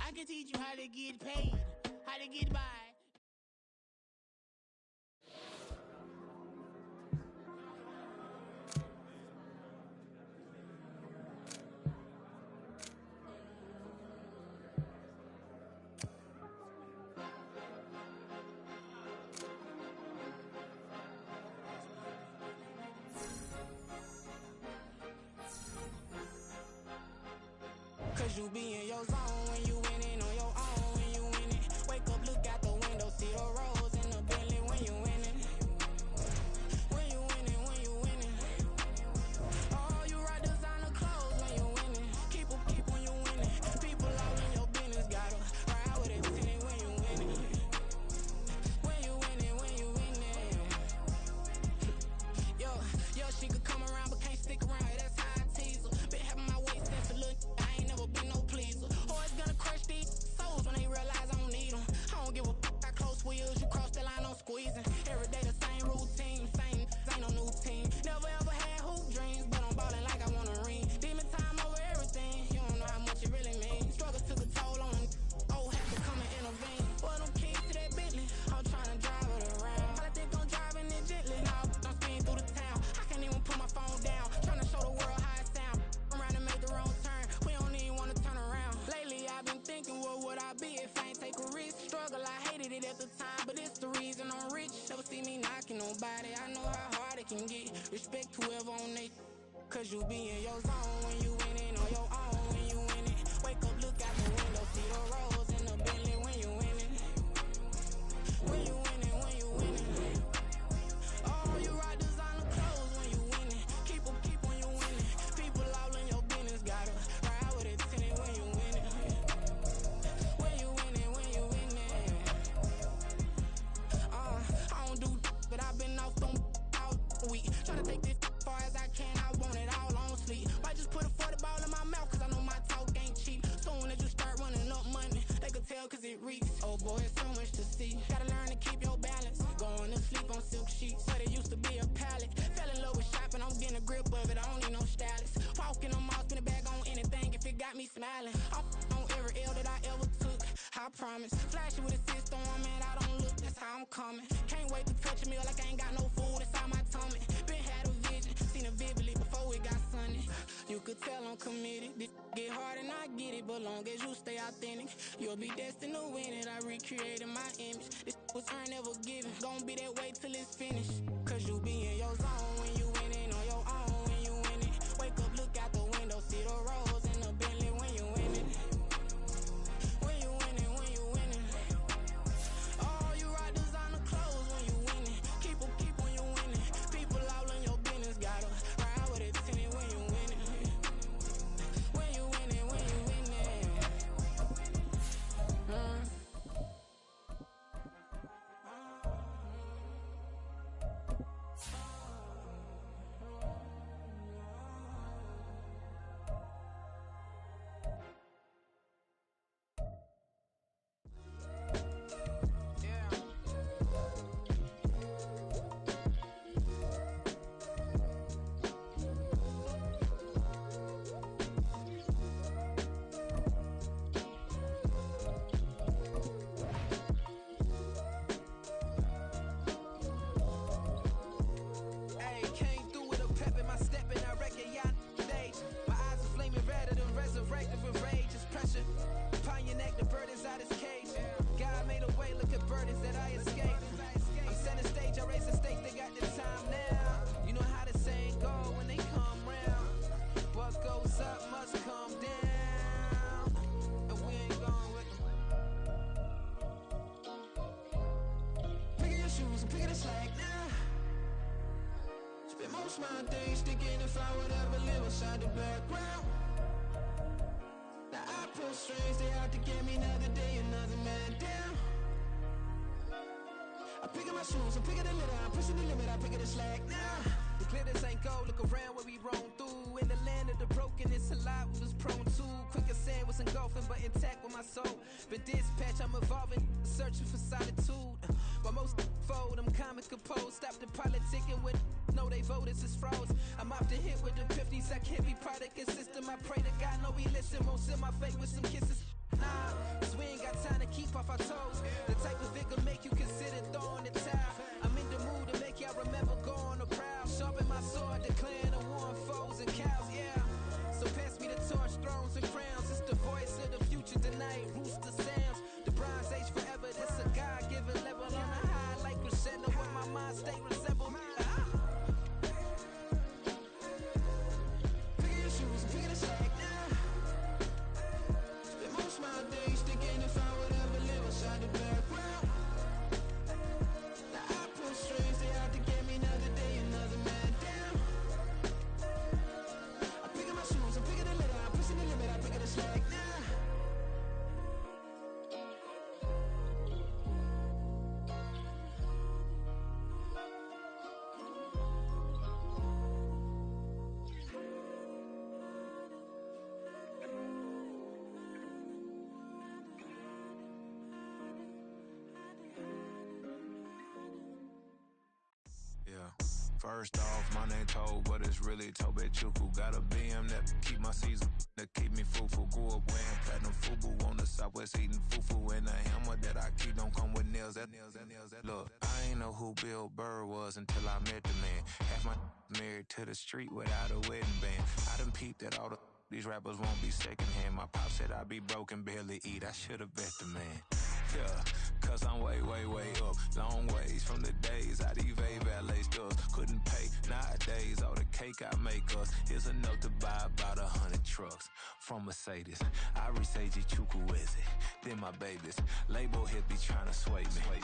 Speaker 14: I can teach you how to get paid, how to get by. Cause you be in your zone when you winning on your own. When you winning, wake up, look out the window, see the rose in the Bentley when you winning. When you winning, when you winning. Oh, you ride designer clothes when you winning. Keep when you winning. People all in your business, gotta ride with it when you winning. When you winning, when you winning. Yo, she could come around but can't stick around. That's how I tease her. Been having my waist since a little. I ain't never been no pleaser. Always gonna cry. nobody. I know how hard it can get. Respect whoever on they. Cause you be in your zone when you winning on your own when you winning. Wake up, look out the window, see the rose in the Bentley when you winning. When you winning, when you winning. Oh, you rock designer clothes when you winning. Keep when you winning. People all in your business, gotta ride with it tinted when you winning. When you winning, when you winning. I don't do but I've been off them all week. Tryna take this far as I can, I want it all on sleep. Might just put a 40 ball in my mouth, cause I know my talk ain't cheap. Soon as you start running up money, they could tell cause it reeks. Oh boy, it's so much to see. Gotta learn to keep your balance. Going to sleep on silk sheets, so they used to be a pallet. Fell in love with shopping, I'm getting a grip of it, I don't need no stylist. Walking on mall, spin a bag on anything if it got me smiling. I'm on every L that I ever took, I promise. Flashing with a system, man, I don't look, that's how I'm coming. Can't wait to touch a meal like I ain't got no food inside my tummy. Been had a vision, seen it vividly before it got sunny. You could tell I'm committed. This get hard and I get it, but long as you stay authentic, you'll be destined to win it. I recreated my image. This was earned, never given. Gonna be that way till it's finished. Cause you be in your zone when you winning on your own when you winning. Wake up, look out the window, see the rose in the Bentley when you winning. When you winning, when you winning. Oh, you rock designer clothes when you winning. Keep when you winning. People all in your business, gotta ride with it tinted when you winning. When you winning, when you winning.
Speaker 11: Hey, came through with a pep in my step and I reckon y'all stage. My eyes are flaming redder than resurrected with rage. It's pressure. Upon your neck, the burdens out his cage. God made a way, look at burdens that I escaped. I'm center stage, I raise the stakes, they got the time now. You know how the saying go when they come round. What goes up must come down. And we ain't going with them. Pick your shoes and pick it a slack now. Spend most of my days thinking if I would ever live inside the background. Now I pull strings, they out to get me another day, another man down. I pick up my shoes, I'm picking the litter, I'm pushing the limit, I pick it a slack now. The glitters ain't gold, look around where we roam through. In the land of the broken, it's a lot we was prone to. Quicker sand was engulfing, but intact with my soul. Been dispatched, I'm evolving, searching for solitude. While most fold, I'm comic composed. Stop the politicking with know they voters is froze. I'm often hit with the 50s, I can't be product of system. I pray to God, no, we listen. Won't send my fate with some kisses. Nah, cause we ain't got time to keep off our toes. The type of it can make you consider throwing the towel. I'm in the mood to make y'all remember going to proud. Sharpen my sword, declaring the war on foes and cows, yeah. So pass me the torch, thrones and crowns. It's the voice of the future tonight, rooster sounds. The Bronze Age forever, this a God-given level. On a high like crescendo, where my mind state resemble. Pick your shoes and pick it a slack now. Spend most of my days thinking if I would ever live inside the background. Now I pull strings, they out to get me another day, another man down. I pick up my shoes, I'm picking the litter, I'm pushing the limit, I pick it a slack now.
Speaker 2: Yeah. First off, my name Toad, but it's really Tobe Chuku. Got a BM that keep my season, that keep me fufu. Grew up wearing platinum fubu on the southwest, eating fufu. And a hammer that I keep don't come with nails. Look, I ain't know who Bill Burr was until I met the man. Half my married to the street without a wedding band. I done peeped at all the These rappers won't be secondhand. My pop said I'd be broken, barely eat. I should've bet the man. Yeah, cause I'm way, way, way up. Long ways from the days I evade valet stores. Couldn't pay nowadays. All the cake I make us is enough to buy about 100 trucks. From Mercedes, I resage Chukwueze. Then my babies, label hit be trying to sway me.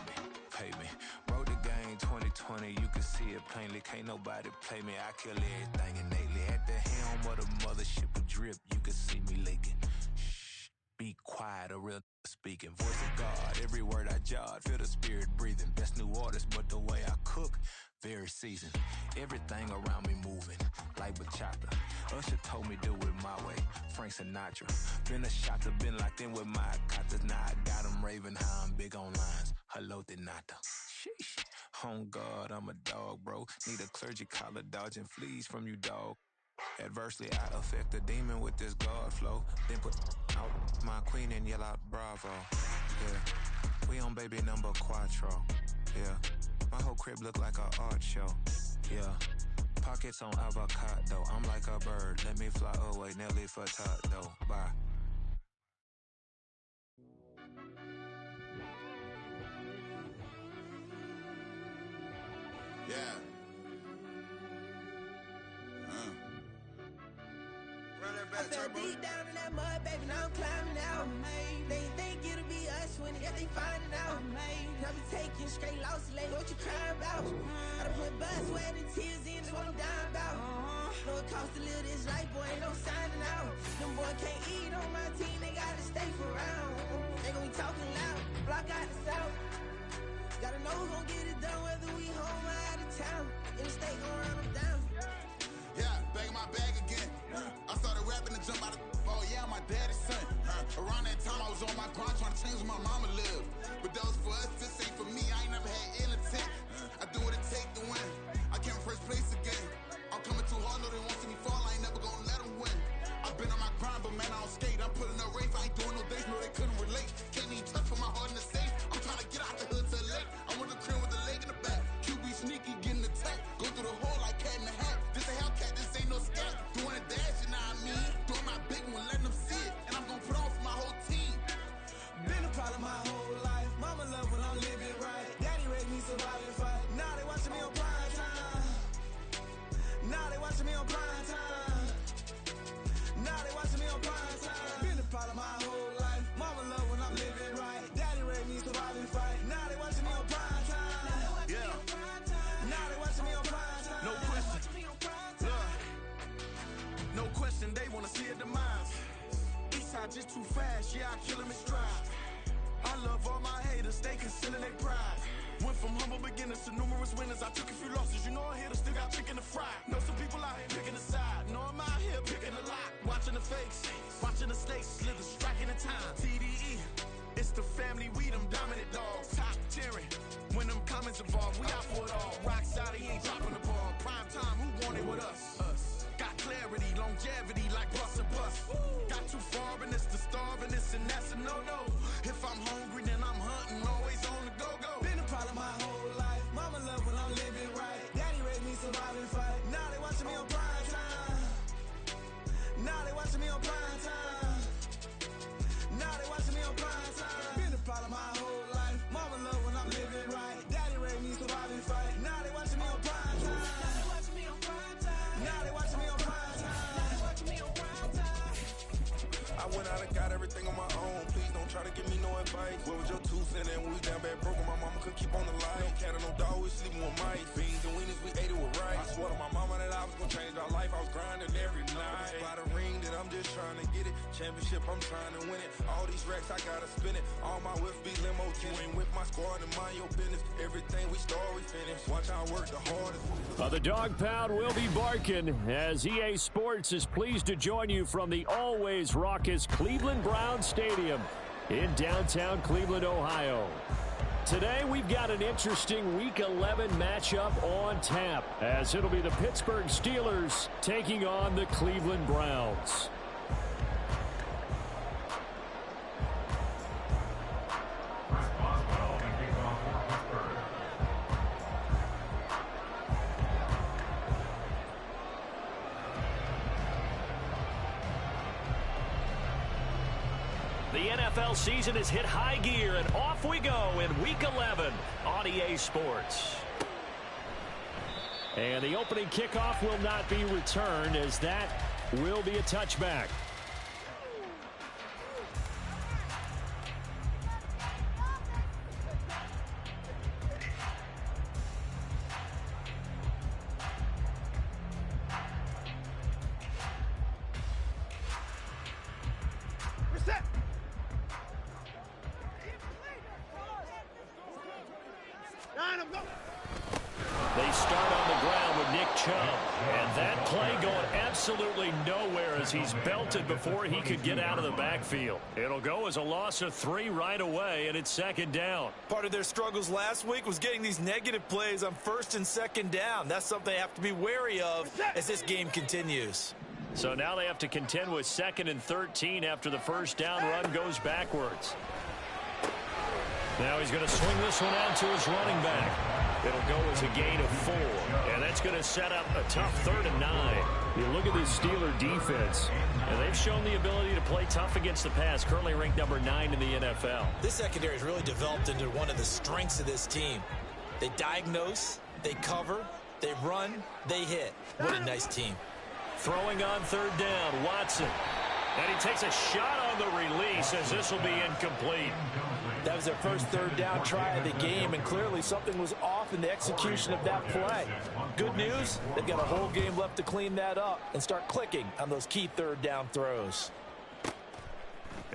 Speaker 2: Pay me. Wrote the game 2020, you can see it plainly. Can't nobody play me. I kill everything innately. At the helm of the mothership of drip, you can see me leaking. Shh, be quiet, a real speaking. Voice of God, every word I jot, feel the spirit breathing. Best new artist, but the way I cook, very seasoned. Everything around me moving, like bachata. Usher told me do it my way, Frank Sinatra. Been a shotter, been locked in with my cotters. Now I got them raving how I'm big on lines. Hello, de nata. Sheesh. On God, I'm a dog, bro. Need a clergy collar, dodging fleas from you, dog. Adversely, I affect the demon with this God flow. Then put out my queen and yell out bravo. Yeah, we on baby number quattro. Yeah, my whole crib look like a art show. Yeah, pockets on avocado. I'm like a bird. Let me fly away, Nelly Furtado. Bye.
Speaker 15: Yeah. Run that back,
Speaker 11: I fell
Speaker 15: Turbo.
Speaker 11: deep down in that mud, baby, now I'm climbing out. They think it'll be us when they finding out. I be taking straight losses lately, what you crying about? I done put blood, sweat, and tears in, that's what I'm dying about. Know it costs to live this life, boy, ain't no signing out. Them boy can't eat on my team, they gotta stay for round. They gon' be talking loud, block out the south. Gotta know who gon' get it done, whether we home or out of town. In the state, gon' run them down.
Speaker 15: Yeah, back in my bag again. I started rapping to jump out of oh yeah, I'm my daddy's son. Around that time I was on my grind trying to change where my mama lived. But that was for us, this ain't for me. I ain't never had ill intent. I do what it take to win. I came first place again. I'm coming too hard, no they won't see me fall. I ain't never gonna let them win. I've been on my grind, but man I don't skate. I'm putting up race, I ain't doing no days, no they couldn't relate. Can't even touch for my heart in the safe. I'm trying to get out the hood to the lake. I want the crib with the leg in the back. QB sneaky, getting attacked. Go through the hole like cat in the hat. This a Hellcat, this ain't no scat. Doing a dash, you know what I mean? Doing my big one, letting them see it. And I'm gonna put on for my whole team.
Speaker 11: Been a problem my whole life. Mama love when I'm living right. Daddy raised me survive and fight. Now they watching me on prime time. Now they watching me on prime time. Now they watching me on prime time. Been a problem my whole life. Mama love when I'm living right. Daddy raised me survive and fight. Now they watching me on prime time.
Speaker 15: Yeah.
Speaker 11: Now they watching me on prime time.
Speaker 15: No question. Look. No question, they wanna see a demise. Eastside just too fast, yeah, I kill him in stride. I love all my haters, they concealing their pride. Went from humble beginners to numerous winners. I took a few losses, you know I hit, still got chicken to fry. Know some people out here picking a side. Know I'm out here picking a lot. Watching the fakes, watching the snakes slither, striking the time. TDE, it's the family, we them dominant dogs. Top tiering, when them comments involved, we out for it all. Rock side, he ain't dropping the ball. Prime time, who want it with us? Got clarity, longevity, like bus and bus. Got too far and it's the starving, this and that's a no-no. If I'm hungry, then I'm hunting, always on the go-go.
Speaker 11: Been a problem my whole life. Mama love when I'm living right. Daddy raised me survive and fight. Now they watching me on prime time. Now they watching me on prime time. Now they watching me on prime time. Been a problem my whole life. Mama love when I'm living right. Daddy raised me survive and fight. Now they watching me on prime time. Now they watching me on prime time. Now they watching me on prime time. Now they watching me on prime time.
Speaker 16: I went out and got everything on my own. Please don't try to give me no advice. What was your 2 cents? And when we down bad broke, my mama could keep on the line. No cat or no dog, we sleeping with mice. Beans and weenies, we ate it with rice. I swore to my mama that I was gonna change our life. I was grinding every night. By the ring that I'm just trying to get it. Championship, I'm trying to win it. All these racks, I gotta spin it. All my whips be limo tinted. Ain't with my squad and mind your business. Everything we start, we finish. Watch I work the hardest.
Speaker 5: The dog pound will be barking as EA Sports is pleased to join you from the always raucous Cleveland Browns Stadium in downtown Cleveland, Ohio. Today we've got an interesting Week 11 matchup on tap as it'll be the Pittsburgh Steelers taking on the Cleveland Browns. NFL season has hit high gear, and off we go in Week 11 on EA Sports. And the opening kickoff will not be returned, as that will be a touchback. They start on the ground with Nick Chubb. And that play going absolutely nowhere as he's belted before he could get out of the backfield. It'll go as a loss of 3 right away, and it's second down.
Speaker 6: Part of their struggles last week was getting these negative plays on first and second down. That's something they have to be wary of as this game continues.
Speaker 5: So now they have to contend with 2nd and 13 after the first down run goes backwards. Now he's going to swing this one out to his running back. It'll go as a gain of 4, and that's going to set up a tough 3rd and 9. You look at this Steeler defense, and they've shown the ability to play tough against the pass, currently ranked number 9 in the NFL.
Speaker 6: This secondary has really developed into one of the strengths of this team. They diagnose, they cover, they run, they hit. What a nice team.
Speaker 5: Throwing on 3rd down, Watson. And he takes a shot on the release as this will be incomplete.
Speaker 6: That was their first 3rd down try of the game, and clearly something was off in the execution of that play. Good news, they've got a whole game left to clean that up and start clicking on those key 3rd down throws.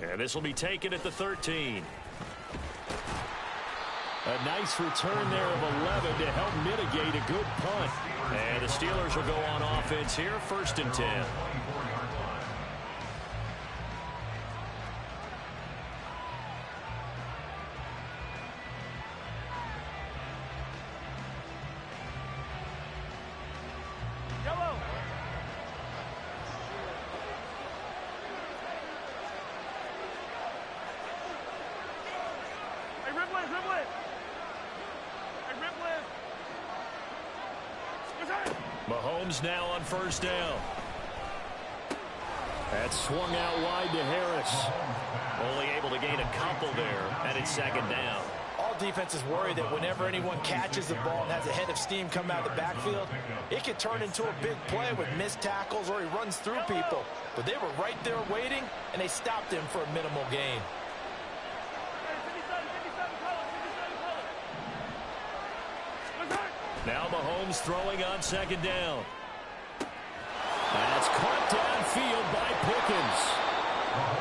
Speaker 5: And this will be taken at the 13. A nice return there of 11 to help mitigate a good punt. And the Steelers will go on offense here, 1st and 10. Mahomes now on 1st down. That's swung out wide to Harris. Only able to gain a couple there, and it's 2nd down.
Speaker 6: All defenses worry that whenever anyone catches the ball and has a head of steam come out of the backfield, it could turn into a big play with missed tackles or he runs through people. But they were right there waiting, and they stopped him for a minimal gain.
Speaker 5: Now Mahomes throwing on 2nd down. That's caught downfield by Pickens.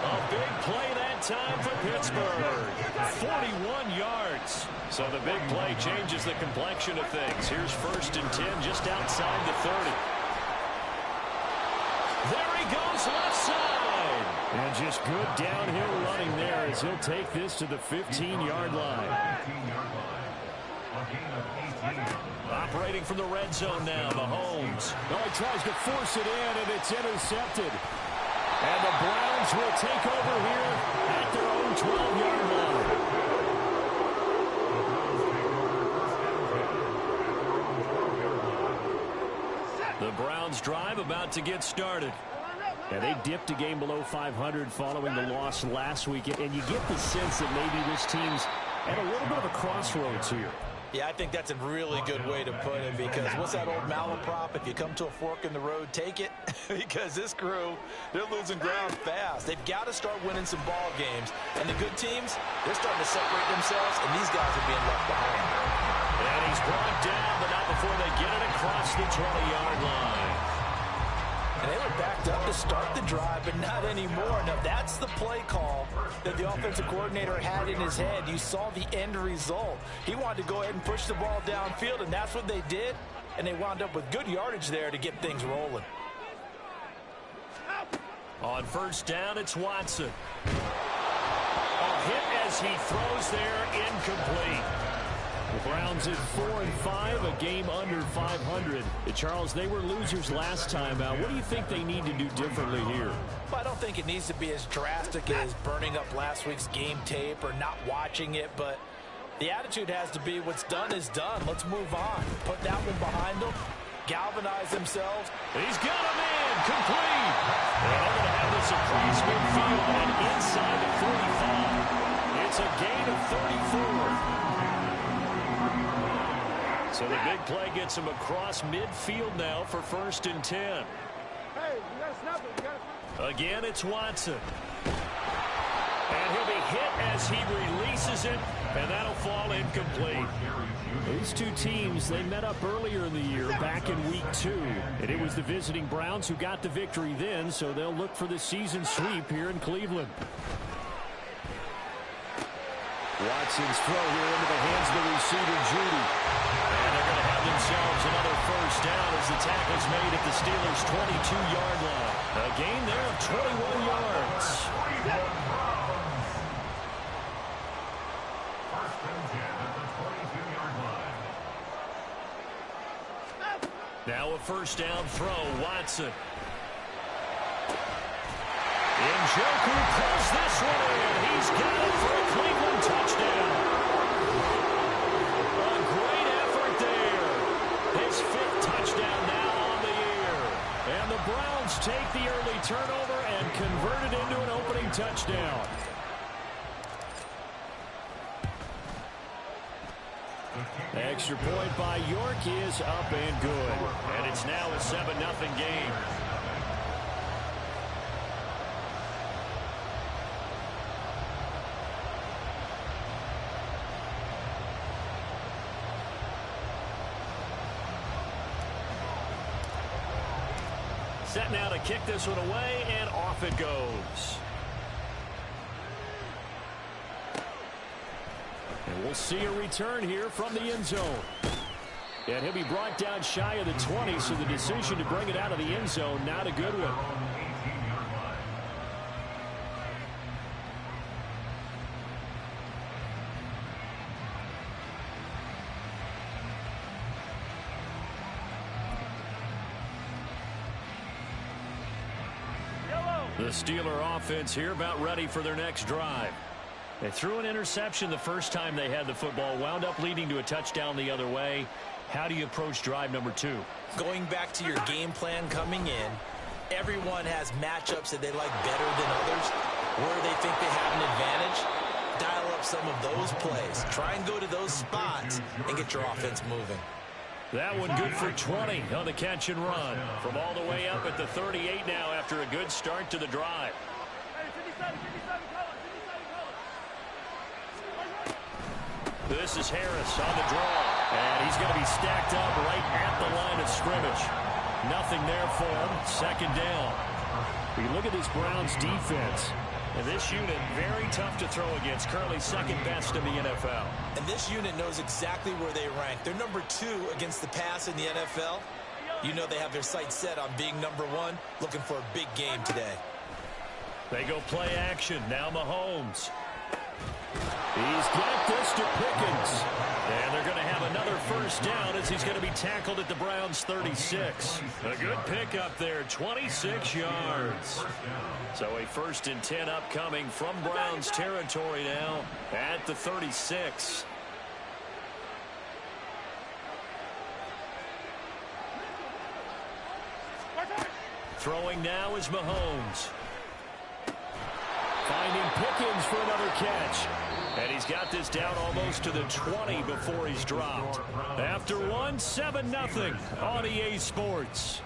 Speaker 5: A big play that time for Pittsburgh. 41 yards. So the big play changes the complexion of things. Here's 1st and 10 just outside the 30. There he goes left side. And just good downhill running there as he'll take this to the 15-yard line. Operating from the red zone now, Mahomes. Oh, he tries to force it in, and it's intercepted. And the Browns will take over here at their own 12-yard line. The Browns drive about to get started. And they dipped a game below 500 following the loss last week. And you get the sense that maybe this team's at a little bit of a crossroads here.
Speaker 6: Yeah, I think that's a really good way to put it, because what's that old malaprop? If you come to a fork in the road, take it. Because this crew, they're losing ground fast. They've got to start winning some ball games. And the good teams, they're starting to separate themselves, and these guys are being left behind.
Speaker 5: And he's brought down, but not before they get it across the 20-yard line.
Speaker 6: And they were backed up to start the drive, but not anymore. Now, that's the play call that the offensive coordinator had in his head. You saw the end result. He wanted to go ahead and push the ball downfield, and that's what they did. And they wound up with good yardage there to get things rolling.
Speaker 5: On 1st down, it's Watson. A hit as he throws there, incomplete. The Browns at 4-5, a game under 500. Charles, they were losers last time out. What do you think they need to do differently here?
Speaker 6: Well, I don't think it needs to be as drastic as burning up last week's game tape or not watching it, but the attitude has to be what's done is done. Let's move on. Put that one behind them. Galvanize themselves.
Speaker 5: He's got him in. Complete. And they're going to have this across midfield and inside the 45. It's a gain of 34. So the big play gets him across midfield now for 1st and 10.
Speaker 3: Hey, you got to snap it. You got to.
Speaker 5: Again, it's Watson. And he'll be hit as he releases it, and that'll fall incomplete.
Speaker 17: These two teams, they met up earlier in the year, back in week 2. And it was the visiting Browns who got the victory then, so they'll look for the season sweep here in Cleveland.
Speaker 5: Watson's throw here into the hands of the receiver, Judy. And they're going to have themselves another 1st down as the tackle's made at the Steelers' 22-yard line. A gain there of 21 yards. Now a 1st down throw, Watson. Njoku pulls this one in. He's got it for a Cleveland touchdown. A great effort there. His 5th touchdown now on the year. And the Browns take the early turnover and convert it into an opening touchdown. Extra point by York is up and good. And it's now a 7-0 game. Set now to kick this one away, and off it goes. And we'll see a return here from the end zone. And he'll be brought down shy of the 20, so the decision to bring it out of the end zone, not a good one. The Steeler offense here about ready for their next drive. They threw an interception the first time they had the football, wound up leading to a touchdown the other way. How do you approach drive number 2?
Speaker 6: Going back to your game plan coming in, everyone has matchups that they like better than others. Where they think they have an advantage, dial up some of those plays. Try and go to those spots and get your offense moving.
Speaker 5: That one good for 20 on the catch and run. From all the way up at the 38 now after a good start to the drive. This is Harris on the draw. And he's going to be stacked up right at the line of scrimmage. Nothing there for him. 2nd down. We look at this Browns defense. And this unit, very tough to throw against. Currently 2nd best in the NFL.
Speaker 6: And this unit knows exactly where they rank. They're number 2 against the pass in the NFL. You know they have their sights set on being number 1, looking for a big game today.
Speaker 5: They go play action. Now Mahomes. He's got this to Pickens. And they're going to have another 1st down as he's going to be tackled at the Browns' 36. A good pickup there, 26 yards. So a 1st and 10 upcoming from Browns territory now at the 36. Throwing now is Mahomes. Finding Pickens for another catch. And he's got this down almost to the 20 before he's dropped. After one, 7-0 on EA Sports.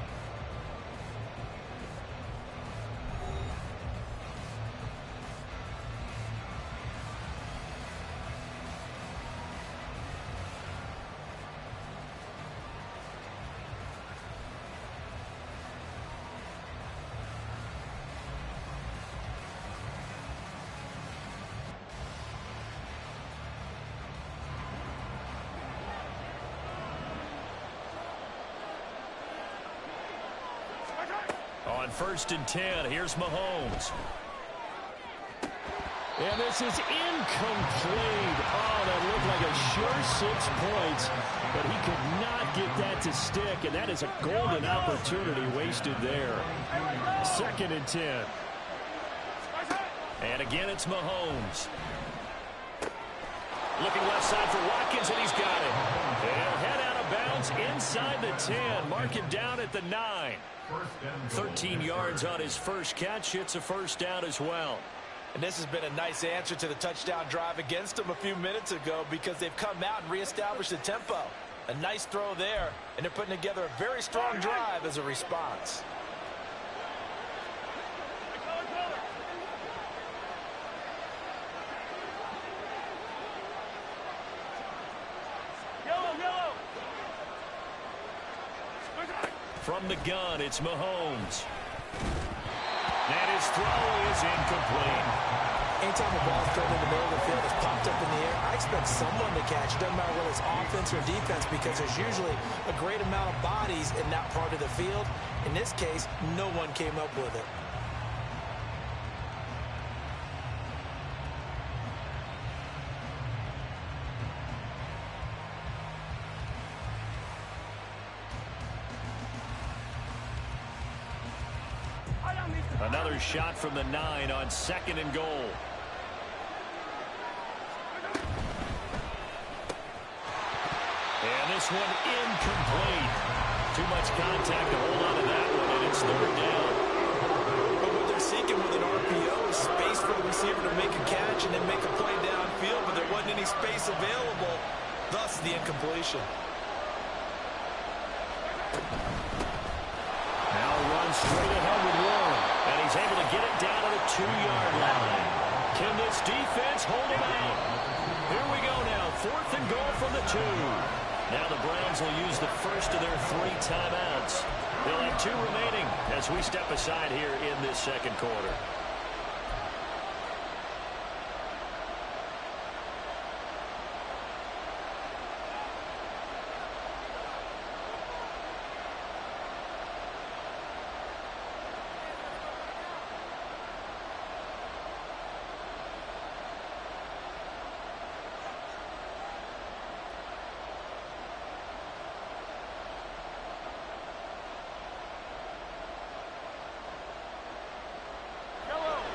Speaker 5: On 1st and 10, here's Mahomes. And this is incomplete. Oh, that looked like a sure 6 points, but he could not get that to stick, and that is a golden opportunity wasted there. 2nd and 10. And again, it's Mahomes. Looking left side for Watkins, and he's got it. And he'll head out of bounds inside the 10. Mark him down at the 9. 13 yards on his first catch. It's a 1st down as well.
Speaker 6: And this has been a nice answer to the touchdown drive against them a few minutes ago because they've come out and reestablished the tempo. A nice throw there, and they're putting together a very strong drive as a response.
Speaker 5: From the gun, it's Mahomes. And his throw is incomplete.
Speaker 6: Anytime a ball thrown in the middle of the field is popped up in the air, I expect someone to catch. It doesn't matter whether it's offense or defense because there's usually a great amount of bodies in that part of the field. In this case, no one came up with it.
Speaker 5: Another shot from the 9 on 2nd and goal. And this one incomplete. Too much contact to hold on to that one, and it's 3rd down.
Speaker 6: But what they're seeking with an RPO is space for the receiver to make a catch and then make a play downfield, but there wasn't any space available, thus the incompletion.
Speaker 5: Now runs straight ahead with Warren, and he's able to get it down to the 2-yard line. Can this defense hold him out? Here we go now, 4th and goal from the 2. Now the Browns will use the first of their 3 timeouts. They'll have 2 remaining as we step aside here in this 2nd quarter.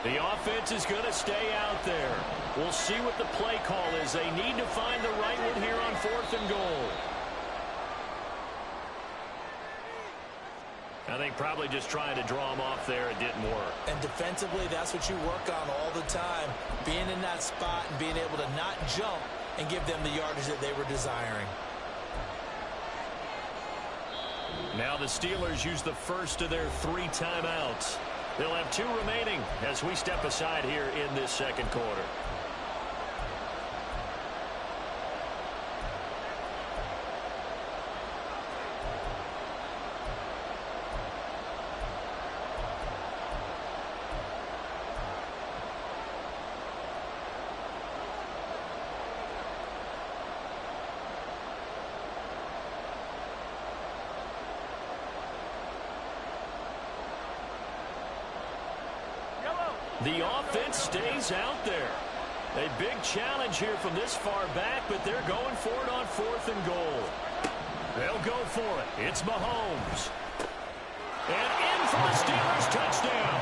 Speaker 5: The offense is going to stay out there. We'll see what the play call is. They need to find the right one here on 4th and goal. I think probably just trying to draw him off there. It didn't work.
Speaker 6: And defensively, that's what you work on all the time. Being in that spot and being able to not jump and give them the yardage that they were desiring.
Speaker 5: Now the Steelers use the first of their 3 timeouts. They'll have 2 remaining as we step aside here in this 2nd quarter. The offense stays out there. A big challenge here from this far back, but they're going for it on 4th and goal. They'll go for it. It's Mahomes. And in for the Steelers touchdown.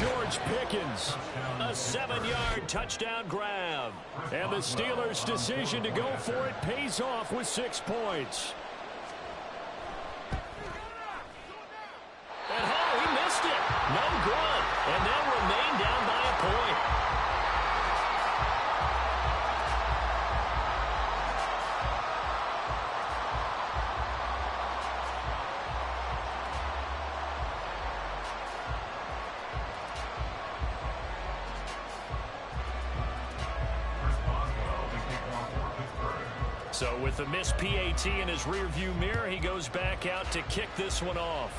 Speaker 5: George Pickens, a 7-yard touchdown grab. And the Steelers' decision to go for it pays off with 6 points. And oh, he missed it. No good. And they'll remain down by a point. So with the missed PAT in his rearview mirror, he goes back out to kick this one off.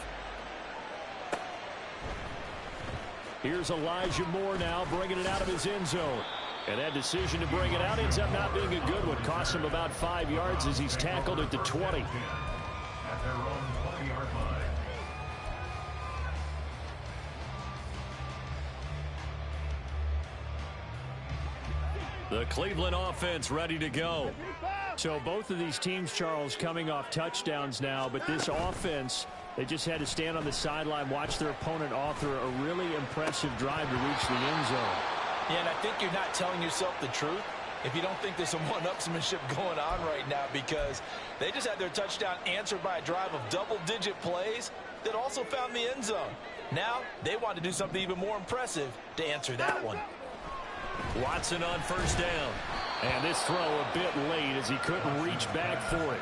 Speaker 5: Here's Elijah Moore now bringing it out of his end zone. And that decision to bring it out ends up not being a good one. Costs him about 5 yards as he's tackled at the 20.
Speaker 8: At their own 20-yard line.
Speaker 5: The Cleveland offense ready to go.
Speaker 17: So both of these teams, Charles, coming off touchdowns now, but this offense, they just had to stand on the sideline, watch their opponent author a really impressive drive to reach the end zone.
Speaker 6: Yeah, and I think you're not telling yourself the truth if you don't think there's some one-upsmanship going on right now, because they just had their touchdown answered by a drive of double-digit plays that also found the end zone. Now they want to do something even more impressive to answer that one.
Speaker 17: Watson on first down. And this throw a bit late as he couldn't reach back for it.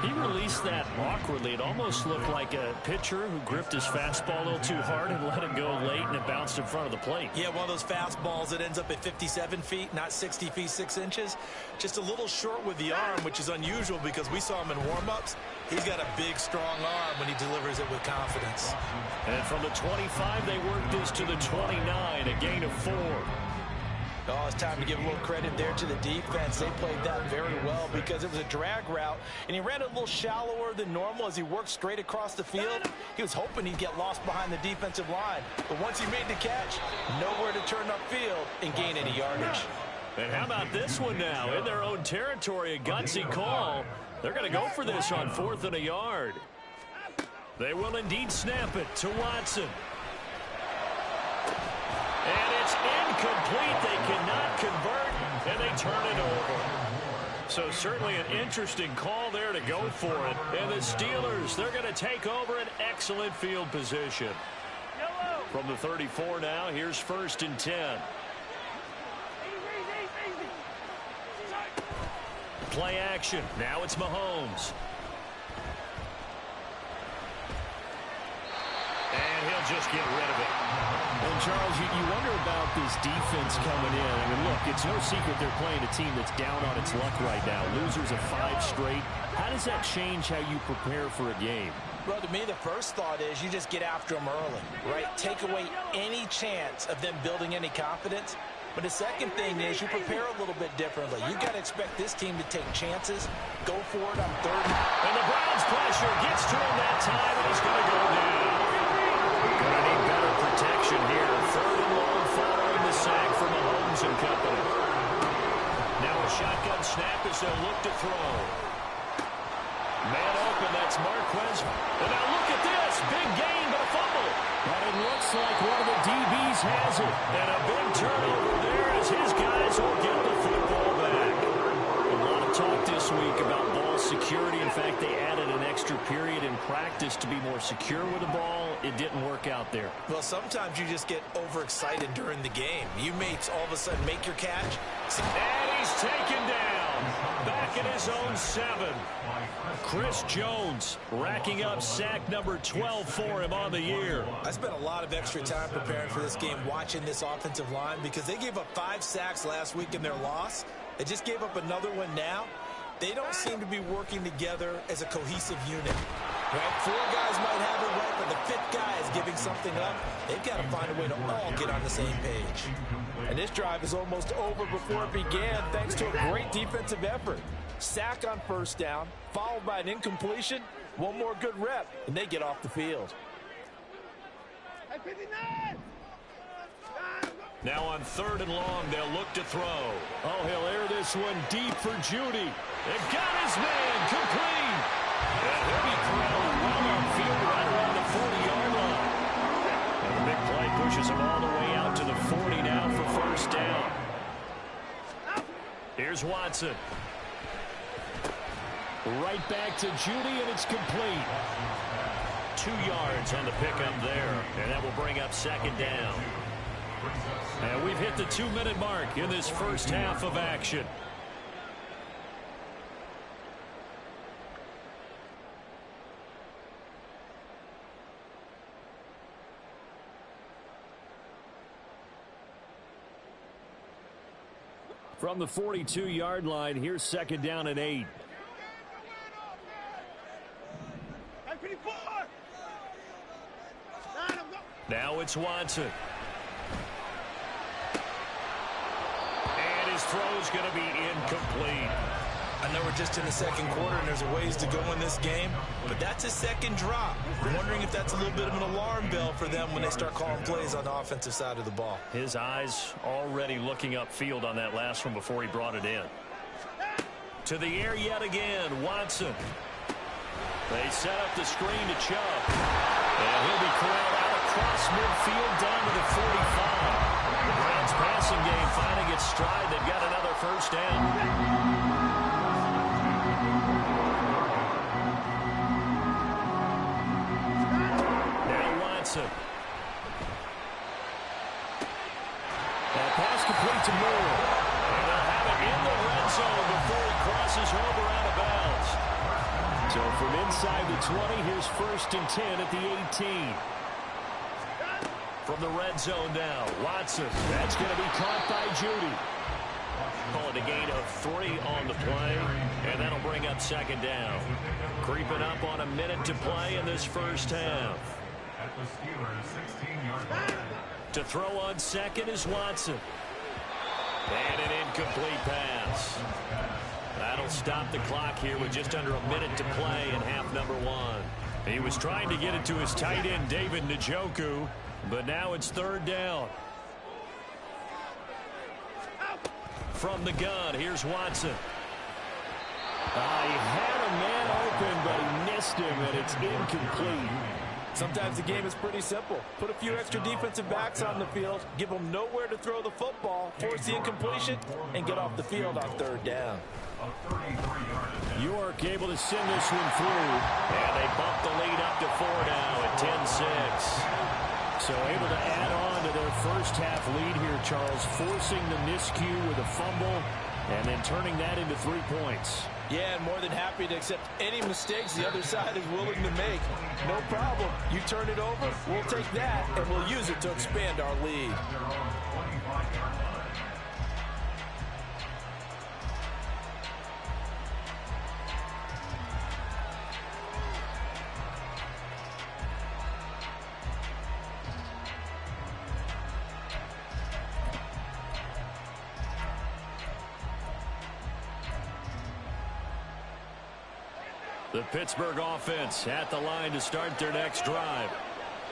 Speaker 17: He released that awkwardly. It almost looked like a pitcher who gripped his fastball a little too hard and let it go late, and it bounced in front of the plate.
Speaker 6: Yeah, one of those fastballs that ends up at 57 feet, not 60 feet, 6 inches. Just a little short with the arm, which is unusual because we saw him in warm-ups. He's got a big, strong arm when he delivers it with confidence.
Speaker 17: And from the 25, they work this to the 29, a gain of 4.
Speaker 6: Oh, it's time to give a little credit there to the defense. They played that very well because it was a drag route, and he ran a little shallower than normal as he worked straight across the field. He was hoping he'd get lost behind the defensive line, but once he made the catch, nowhere to turn upfield and gain any yardage.
Speaker 17: And how about this one now? In their own territory, a gutsy call. They're going to go for this on 4th and a yard. They will indeed snap it to Watson. And it's incomplete. They cannot convert, and they turn it over. So certainly an interesting call there to go for it. And the Steelers, they're going to take over an excellent field position. From the 34 now, here's 1st and 10. Play action. Now it's Mahomes. And he'll just get rid of it. And, Charles, you wonder about this defense coming in. I mean, look, it's no secret they're playing a team that's down on its luck right now. Losers of 5 straight. How does that change how you prepare for a game?
Speaker 6: Well, to me, the first thought is you just get after them early, right? Take away any chance of them building any confidence. But the second thing is you prepare a little bit differently. You've got to expect this team to take chances, go for it on 3rd.
Speaker 17: And the Browns pressure gets to him that time, and he's going to go down. Gonna need better protection here. 3rd and long following the sack from Mahomes and company. Now a shotgun snap as they'll look to throw. Man open, that's Marquez. And now look at this. Big gain, but a fumble. But it looks like one of the DBs has it. And a big turnover there as his guys will get the football back. A lot of talk this week about ball security. In fact, they added an extra period in practice to be more secure with the ball. It didn't work out there.
Speaker 6: Well, sometimes you just get overexcited during the game. You may all of a sudden make your catch.
Speaker 17: And he's taken down. Back in his own 7. Chris Jones racking up sack number 12 for him on the year.
Speaker 6: I spent a lot of extra time preparing for this game watching this offensive line because they gave up 5 sacks last week in their loss. They just gave up another one now. They don't seem to be working together as a cohesive unit. Right? 4 guys might have it right, but the 5th guy is giving something up. They've got to find a way to all get on the same page. And this drive is almost over before it began thanks to a great defensive effort. Sack on 1st down, followed by an incompletion. One more good rep, and they get off the field.
Speaker 17: Now on 3rd and long, they'll look to throw. Oh, he'll air this one deep for Judy. They've got his man complete. And he'll be corralled well on field right around the 40-yard line. And the big play pushes him all the way out to the 40 now for 1st down. Here's Watson. Right back to Judy, and it's complete. 2 yards on the pickup there, and that will bring up 2nd down. And we've hit the 2-minute mark in this first half of action. From the 42-yard line, here's 2nd down and 8. Now it's Watson. And his throw's going to be incomplete.
Speaker 6: I know we're just in the 2nd quarter and there's a ways to go in this game, but that's a 2nd drop. I'm wondering if that's a little bit of an alarm bell for them when they start calling plays on the offensive side of the ball.
Speaker 17: His eyes already looking upfield on that last one before he brought it in. To the air yet again, Watson. They set up the screen to Chubb. And he'll be corralled out across midfield down to the 45. The Browns passing game finding its stride. They've got another 1st down. Now Watson.
Speaker 5: to move. And they'll have it in the red zone before he crosses over out of bounds. So from inside the 20, here's 1st and 10 at the 18. From the red zone now, Watson. That's going to be caught by Judy. Call it a gain of 3 on the play, and that'll bring up 2nd down. Creeping up on a minute to play in this first half.
Speaker 8: At the Steelers' 16-yard line.
Speaker 5: To throw on 2nd is Watson. And an incomplete pass. That'll stop the clock here with just under a minute to play in half number 1. He was trying to get it to his tight end, David Njoku, but now it's 3rd down. From the gun, here's Watson. He had a man open, but he missed him, and it's incomplete.
Speaker 6: Sometimes the game is pretty simple. Put a few extra defensive backs on the field, give them nowhere to throw the football, force the incompletion, and get off the field on 3rd down.
Speaker 5: York able to send this one through, and they bump the lead up to 4 now at 10-6. So able to add on to their first half lead here, Charles, forcing the miscue with a fumble and then turning that into 3 points.
Speaker 6: Yeah, and more than happy to accept any mistakes the other side is willing to make. No problem. You turn it over, we'll take that, and we'll use it to expand our lead.
Speaker 5: The Pittsburgh offense at the line to start their next drive.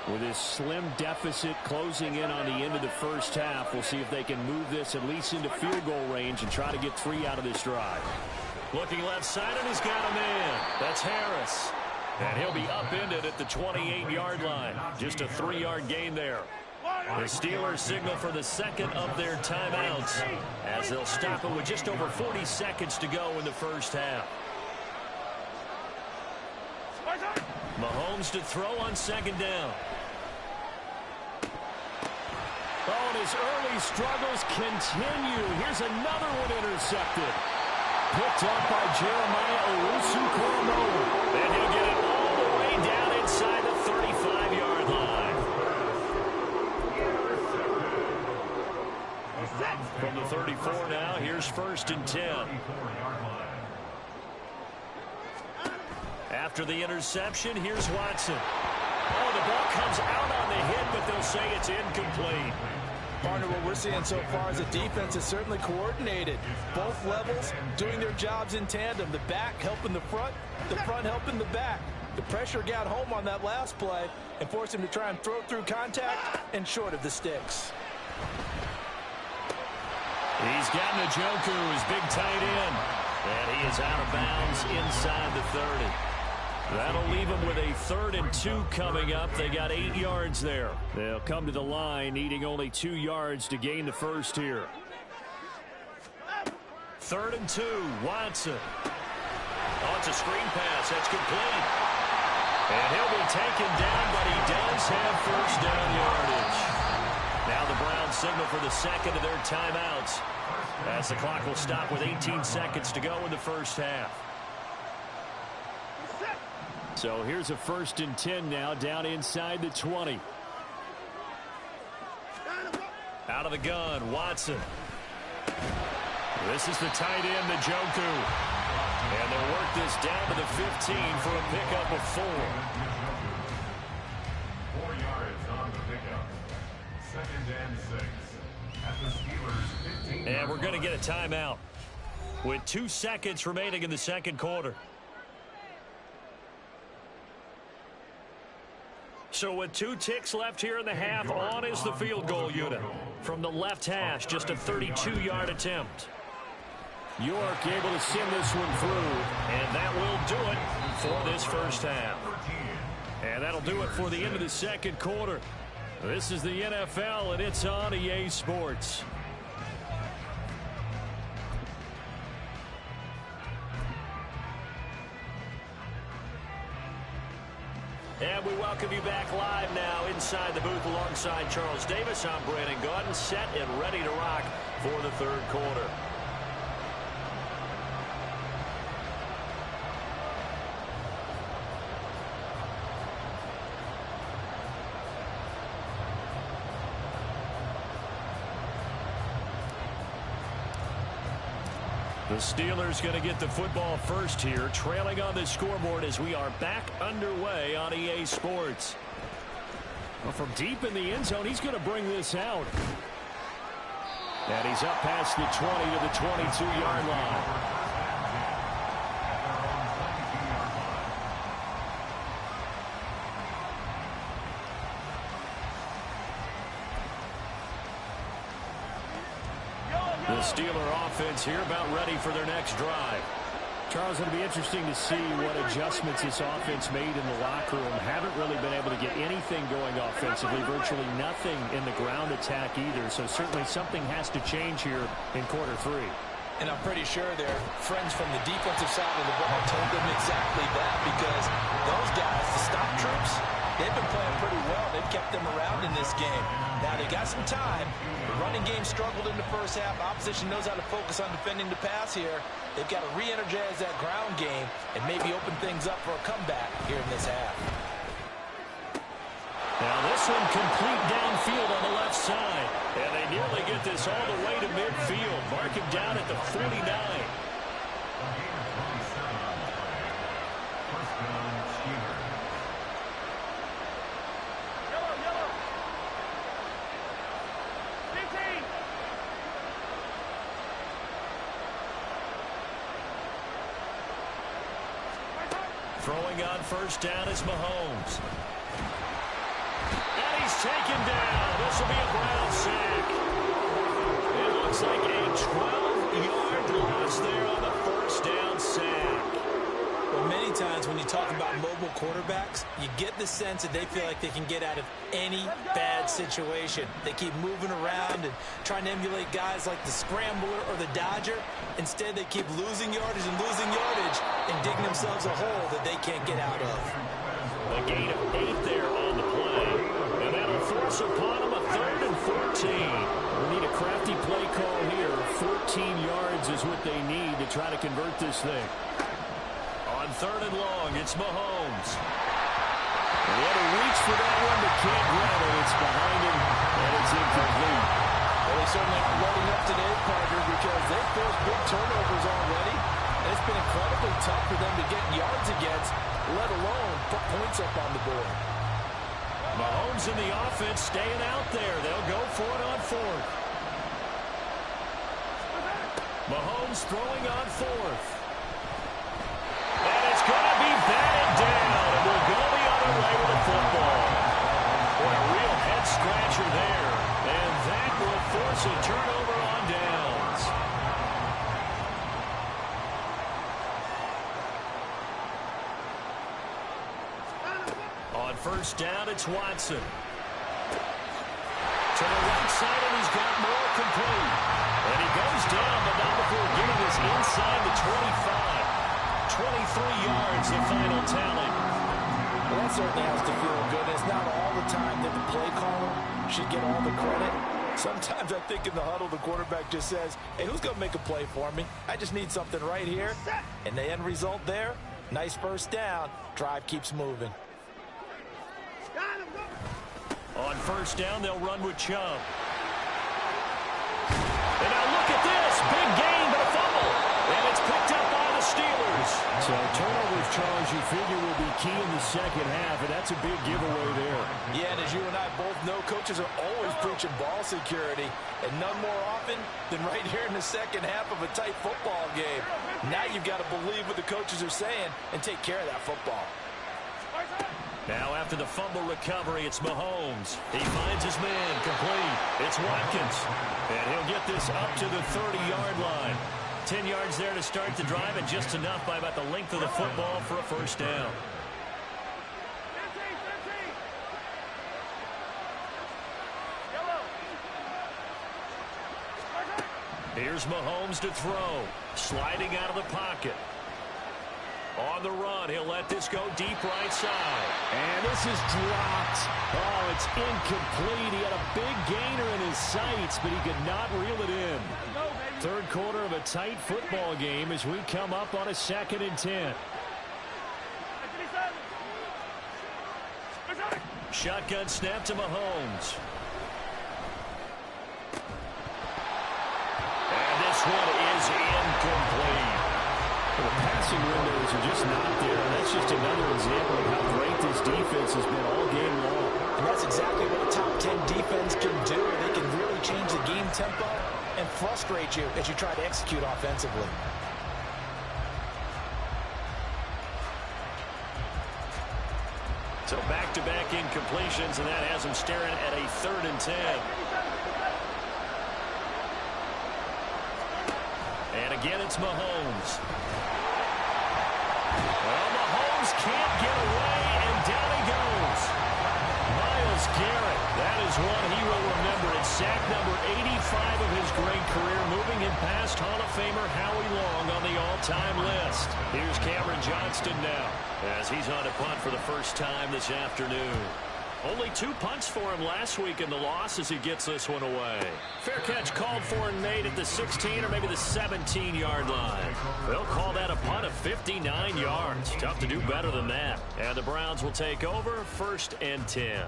Speaker 5: With this slim deficit closing in on the end of the first half, we'll see if they can move this at least into field goal range and try to get 3 out of this drive. Looking left side, and he's got a man. That's Harris. And he'll be upended at the 28-yard line. Just a 3-yard gain there. The Steelers signal for the 2nd of their timeouts as they'll stop it with just over 40 seconds to go in the first half. Mahomes to throw on 2nd down. Oh, and his early struggles continue. Here's another one intercepted. Picked up by Jeremiah Owusu-Koramoah. And he'll get it all the way down inside the 35-yard line. From the 34 now, here's 1st and 10. After the interception, here's Watson. Oh, the ball comes out on the hit, but they'll say it's incomplete.
Speaker 6: Partner, what we're seeing so far is the defense is certainly coordinated. Both levels doing their jobs in tandem. The back helping the front helping the back. The pressure got home on that last play and forced him to try and throw through contact and short of the sticks.
Speaker 5: He's got Njoku, his big tight end. And he is out of bounds inside the 30. That'll leave them with a 3rd and 2 coming up. They got 8 yards there. They'll come to the line needing only 2 yards to gain the first here. 3rd and 2, Watson. Oh, it's a screen pass. That's complete. And he'll be taken down, but he does have 1st down yardage. Now the Browns signal for the 2nd of their timeouts as the clock will stop with 18 seconds to go in the first half. So here's a 1st and 10 now down inside the 20. Out of the gun, Watson. This is the tight end, Njoku. And they'll work this down to the 15 for a pickup of 4.
Speaker 8: 4 yards on the pickup. 2nd and 6. At the Steelers' 15.
Speaker 5: And we're going to get a timeout with 2 seconds remaining in the 2nd quarter. So with 2 ticks left here in the half, on is the field goal unit. From the left hash, just a 32-yard attempt. York able to send this one through, and that will do it for this first half. And that'll do it for the end of the 2nd quarter. This is the NFL, and it's on EA Sports. And we welcome you back live now inside the booth alongside Charles Davis. I'm Brandon Gaudin, set and ready to rock for the third quarter. The Steelers going to get the football first here, trailing on the scoreboard as we are back underway on EA Sports. Well, from deep in the end zone, he's going to bring this out. And he's up past the 20 to the 22-yard line. The Steeler offense here about ready for their next drive. Charles, it'll be interesting to see what adjustments this offense made in the locker room. Haven't really been able to get anything going offensively, virtually nothing in the ground attack either. So certainly something has to change here in quarter three.
Speaker 6: And I'm pretty sure their friends from the defensive side of the ball told them exactly that, because those guys, the stop troops, they've been playing pretty well. They've kept them around in this game. Now, they got some time. The running game struggled in the first half. Opposition knows how to focus on defending the pass here. They've got to re-energize that ground game and maybe open things up for a comeback here in this half.
Speaker 5: Now, this one complete downfield on the left side. And they nearly get this all the way to midfield. Mark him down at the 49. Throwing on first down is Mahomes. And he's taken down. This will be a Brown sack. It looks like a 12-yard loss there on the first down sack.
Speaker 6: Well, many times when you talk about mobile quarterbacks, you get the sense that they feel like they can get out of any bad situation. They keep moving around and trying to emulate guys like the Scrambler or the Dodger. Instead, they keep losing yardage and digging themselves a hole that they can't get out of.
Speaker 5: A gain of 8 there on the play. And that'll force upon them a 3rd and 14. We need a crafty play call here. 14 yards is what they need to try to convert this thing. On 3rd and long, it's Mahomes. And he had to reach for that one, but can't grab it. It's behind him, and it's incomplete.
Speaker 6: Well, they certainly aren't loading up today, partner, because they've forced big turnovers already. And it's been incredibly tough for them to get yards against, let alone put points up on the board.
Speaker 5: Mahomes and the offense staying out there. They'll go for it on 4th. Mahomes throwing on 4th. And it's going to be batted down, and we'll go the other way with the football. Boy, a real head-scratcher there, and that will force a turnover on downs. On first down, it's Watson. To the right side, and he's got more complete. And he goes down, but not before getting this inside the 25. 23 yards, the final tally.
Speaker 6: Well, that certainly has to feel good. It's not all the time that the play caller should get all the credit. Sometimes I think in the huddle, the quarterback just says, hey, who's going to make a play for me? I just need something right here. And the end result there, nice first down. Drive keeps moving.
Speaker 5: On first down, they'll run with Chubb. And now look at this. Big gain, but a fumble. And it's picked up by the Steelers. So turnovers, Charles, you figure will be key in the second half, and that's a big giveaway there.
Speaker 6: Yeah, and as you and I both know, coaches are always preaching ball security, and none more often than right here in the second half of a tight football game. Now you've got to believe what the coaches are saying and take care of that football.
Speaker 5: Now after the fumble recovery, it's Mahomes. He finds his man complete. It's Watkins. And he'll get this up to the 30-yard line. 10 yards there to start the drive, and just enough by about the length of the football for a first down. Here's Mahomes to throw. Sliding out of the pocket. On the run, he'll let this go deep right side.
Speaker 6: And this is dropped. Oh, it's incomplete. He had a big gainer in his sights, but he could not reel it in.
Speaker 5: Third quarter of a tight football game as we come up on a 2nd and 10. Shotgun snap to Mahomes. And this one is incomplete.
Speaker 6: The passing windows are just not there. That's just another example of how great this defense has been all game long.
Speaker 18: And that's exactly what a top 10 defense can do. They can really change the game tempo and frustrate you as you try to execute offensively.
Speaker 5: So back-to-back incompletions, and that has him staring at a 3rd and 10. And again, it's Mahomes. Well, Mahomes can't get away, and down he goes. Myles Garrett, that is one he will remember. It's sack number 85 of his great career, moving him past Hall of Famer Howie Long on the all-time list. Here's Cameron Johnston now, as he's on a punt for the first time this afternoon. Only 2 punts for him last week in the loss as he gets this one away. Fair catch called for and made at the 16 or maybe the 17-yard line. They'll call that a punt of 59 yards. Tough to do better than that. And the Browns will take over 1st and 10.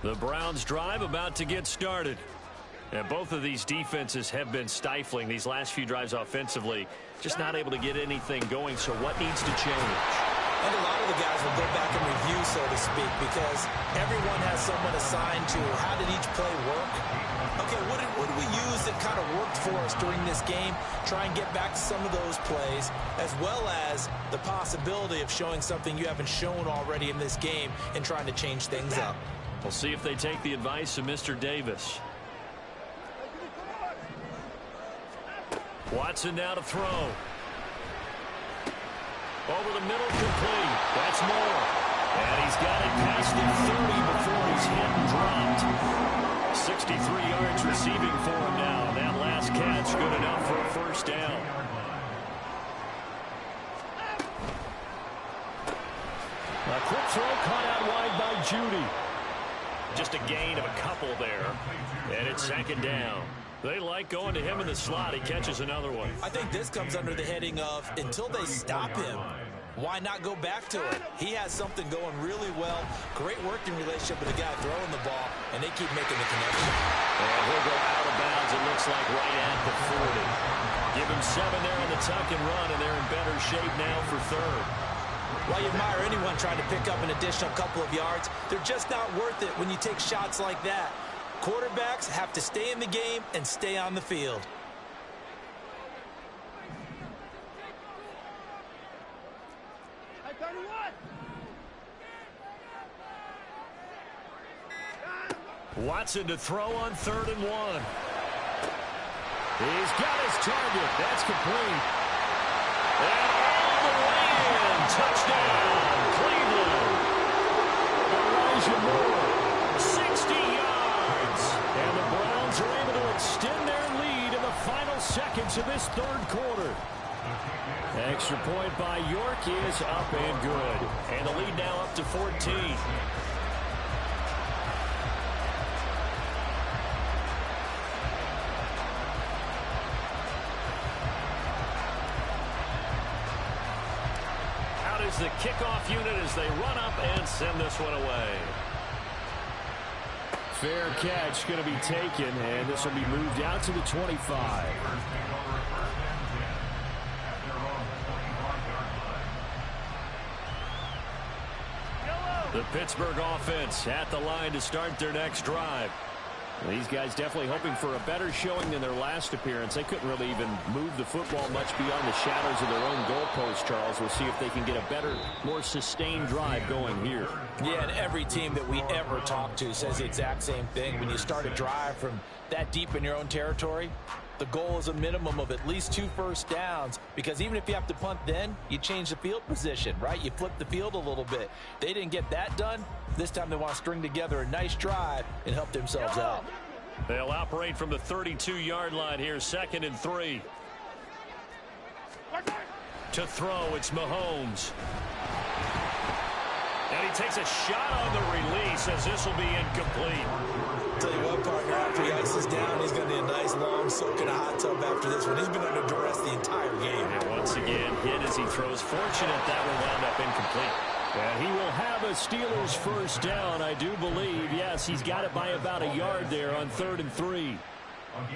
Speaker 5: The Browns drive about to get started. And both of these defenses have been stifling these last few drives offensively. Just not able to get anything going, so what needs to change?
Speaker 18: And a lot of the guys will go back and review, so to speak, because everyone has someone assigned to how did each play work. Okay, what did we use that kind of worked for us during this game? Try and get back to some of those plays, as well as the possibility of showing something you haven't shown already in this game and trying to change things up.
Speaker 5: We'll see if they take the advice of Mr. Davis. Watson now to throw. Over the middle, complete. That's more. And he's got it past the 30 before he's hit and dropped. 63 yards receiving for him now. That last catch good enough for a 1st down.
Speaker 6: A quick throw caught out wide by Judy.
Speaker 5: Just a gain of a couple there. And it's 2nd down. They like going to him in the slot. He catches another one.
Speaker 18: I think this comes under the heading of until they stop him, why not go back to it? He has something going really well. Great working relationship with the guy throwing the ball, and they keep making the connection.
Speaker 5: And he'll go out of bounds, it looks like, right at the 40. Give him 7 there on the tuck and run, and they're in better shape now for 3rd.
Speaker 18: While you admire anyone trying to pick up an additional couple of yards, they're just not worth it when you take shots like that. Quarterbacks have to stay in the game and stay on the field.
Speaker 5: Watson to throw on 3rd and 1. He's got his target. That's complete. And all the way in. Touchdown, Cleveland. Elijah Moore, 60 yards. And the Browns are able to extend their lead in the final seconds of this 3rd quarter. Extra point by York is up and good. And the lead now up to 14. Is the kickoff unit as they run up and send this one away.
Speaker 6: Fair catch going to be taken, and this will be moved out to the 25.
Speaker 5: The Pittsburgh offense at the line to start their next drive.
Speaker 6: These guys definitely hoping for a better showing than their last appearance. They couldn't really even move the football much beyond the shadows of their own goalpost, Charles. We'll see if they can get a better, more sustained drive going here.
Speaker 18: Yeah, and every team that we ever talk to says the exact same thing. When you start a drive from that deep in your own territory, the goal is a minimum of at least 2 first downs, because even if you have to punt then, you change the field position, right? You flip the field a little bit. They didn't get that done. This time they want to string together a nice drive and help themselves out.
Speaker 5: They'll operate from the 32-yard line here, 2nd and 3. To throw, it's Mahomes. And he takes a shot on the release as this will be incomplete.
Speaker 18: Tell you what, partner, after he ices down, he's going to need a nice long soak in a hot tub after this one. He's been under duress the entire game.
Speaker 5: And once again, hit as he throws. Fortunate that will wound up incomplete. And he will have a Steelers first down, I do believe. Yes, he's got it by about a yard there on 3rd and 3.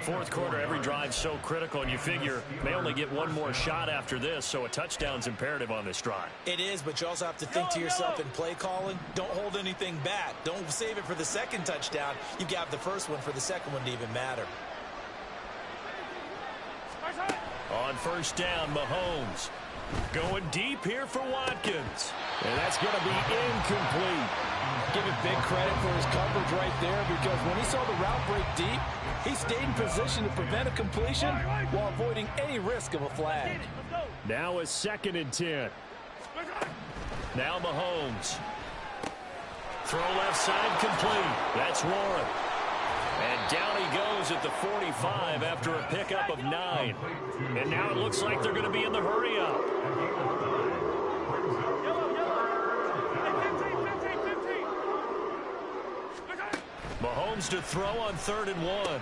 Speaker 5: Fourth quarter, every drive so critical, and you figure they only get one more shot after this, so a touchdown's imperative on this drive.
Speaker 18: It is, but you also have to think to yourself in play calling, don't hold anything back. Don't save it for the second touchdown. You've got the first one for the second one to even matter.
Speaker 5: On first down, Mahomes going deep here for Watkins. And that's going to be incomplete.
Speaker 6: Give him big credit for his coverage right there, because when he saw the route break deep, he stayed in position to prevent a completion while avoiding any risk of a flag.
Speaker 5: Now a 2nd and 10. Now Mahomes. Throw left side complete. That's Warren. And down he goes at the 45 after a pickup of 9. And now it looks like they're going to be in the hurry-up. Mahomes to throw on 3rd and 1.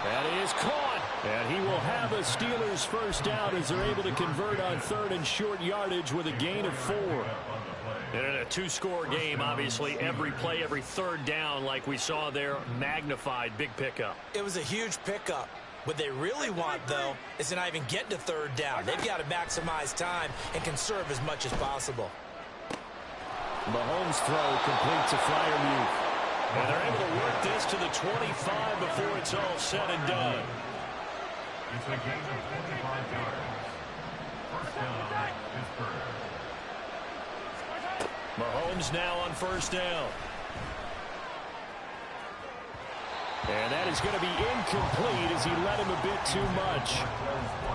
Speaker 5: That is caught. And he will have a Steelers first down as they're able to convert on 3rd and short yardage with a gain of 4. And in a two-score game, obviously, every play, every third down, like we saw there, magnified, big pickup.
Speaker 18: It was a huge pickup. What they really want, though, is to not even get to third down. They've got to maximize time and conserve as much as possible.
Speaker 5: Mahomes' throw complete to Freiermuth. And they're able to work this to the 25 before it's all said and done.
Speaker 8: It's a gain of 45 yards. First down, Pittsburgh.
Speaker 5: Mahomes now on first down. And that is going to be incomplete as he let him a bit too much.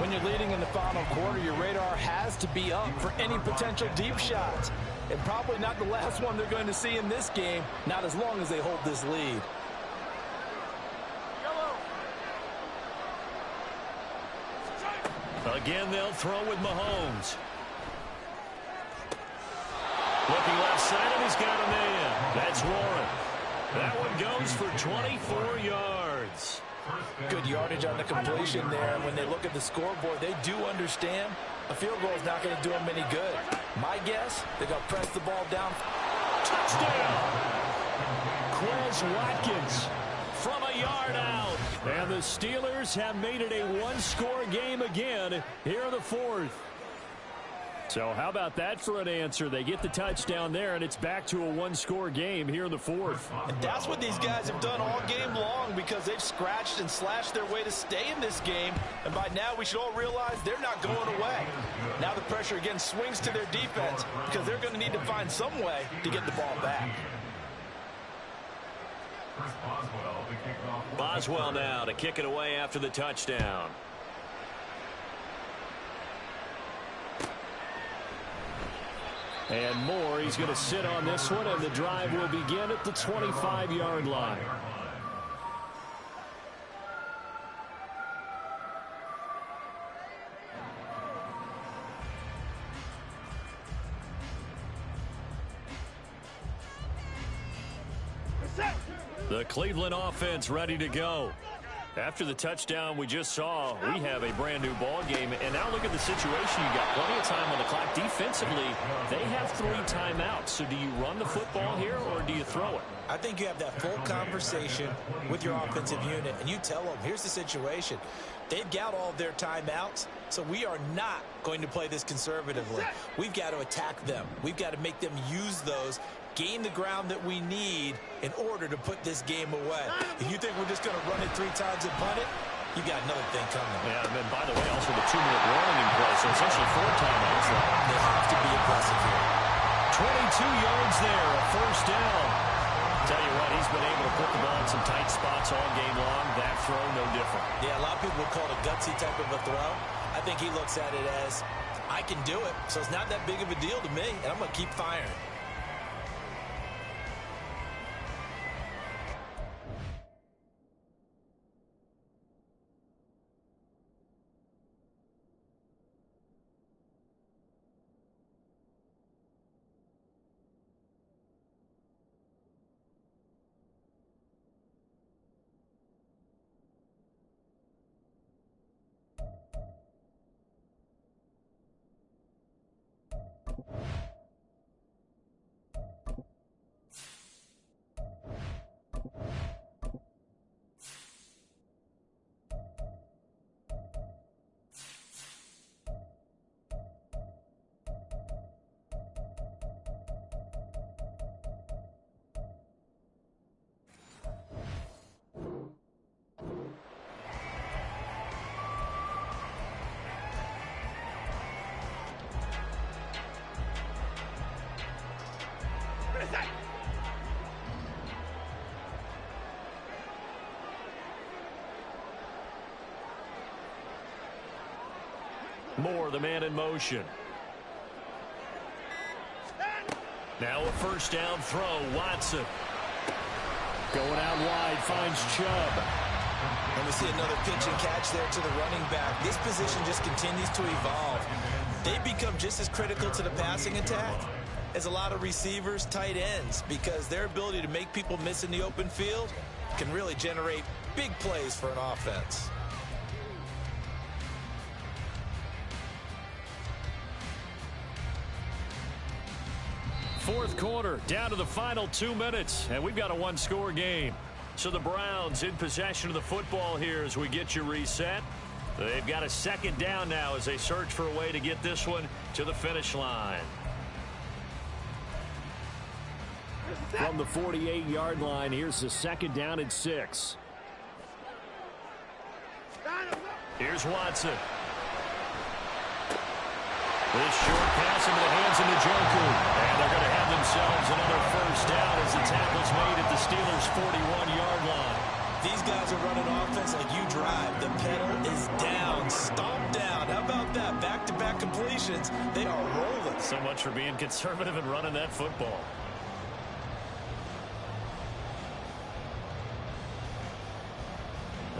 Speaker 6: When you're leading in the final quarter, your radar has to be up for any potential deep shots. And probably not the last one they're going to see in this game, not as long as they hold this lead.
Speaker 5: Again, they'll throw with Mahomes. Looking left side, and he's got a man. That's Warren. That one goes for 24 yards.
Speaker 6: Good yardage on the completion there. And when they look at the scoreboard, they do understand a field goal is not going to do them any good. My guess, they're going to press the ball down.
Speaker 5: Touchdown! Quez Watkins from a yard out. And the Steelers have made it a one-score game again here in the fourth. So how about that for an answer? They get the touchdown there, and it's back to a one-score game here in the fourth.
Speaker 6: And that's what these guys have done all game long, because they've scratched and slashed their way to stay in this game. And by now, we should all realize they're not going away. Now the pressure again swings to their defense, because they're going to need to find some way to get the ball back.
Speaker 5: Boswell now to kick it away after the touchdown. And Moore, he's going to sit on this one, and the drive will begin at the 25-yard line. The Cleveland offense ready to go. After the touchdown we just saw, we have a brand new ball game. And now look at the situation. You got plenty of time on the clock. Defensively, they have 3 timeouts. So do you run the football here, or do you throw it?
Speaker 18: I think you have that full conversation with your offensive unit, and you tell them, here's the situation. They've got all of their timeouts, so we are not going to play this conservatively. We've got to attack them. We've got to make them use those, gain the ground that we need in order to put this game away. If you think we're just going to run it 3 times and punt it, you got another thing coming.
Speaker 5: Yeah, and then, by the way, also the 2-minute warning in play, so essentially 4 timeouts left.
Speaker 18: They have to be aggressive here.
Speaker 5: 22 yards there, a first down. Tell you what, he's been able to put the ball in some tight spots all game long. That throw, no different.
Speaker 18: Yeah, a lot of people would call it a gutsy type of a throw. I think he looks at it as, I can do it, so it's not that big of a deal to me, and I'm going to keep firing.
Speaker 5: Moore, the man in motion. Now a first down throw. Watson. Going out wide, finds Chubb.
Speaker 18: And we see another pitch and catch there to the running back. This position just continues to evolve. They become just as critical to the passing attack as a lot of receivers, tight ends, because their ability to make people miss in the open field can really generate big plays for an offense.
Speaker 5: Fourth quarter, down to the final 2 minutes, and we've got a one-score game. So the Browns in possession of the football here as we get you reset. They've got a second down now as they search for a way to get this one to the finish line. From the 48-yard line, here's the second down and 6. Here's Watson. This short pass into the hands of Njoku. And they're going to have themselves another first down as the tackle's made at the Steelers' 41-yard line.
Speaker 18: These guys are running offense like you drive. The pedal is down, stomped down. How about that? Back-to-back completions. They are rolling.
Speaker 5: So much for being conservative and running that football.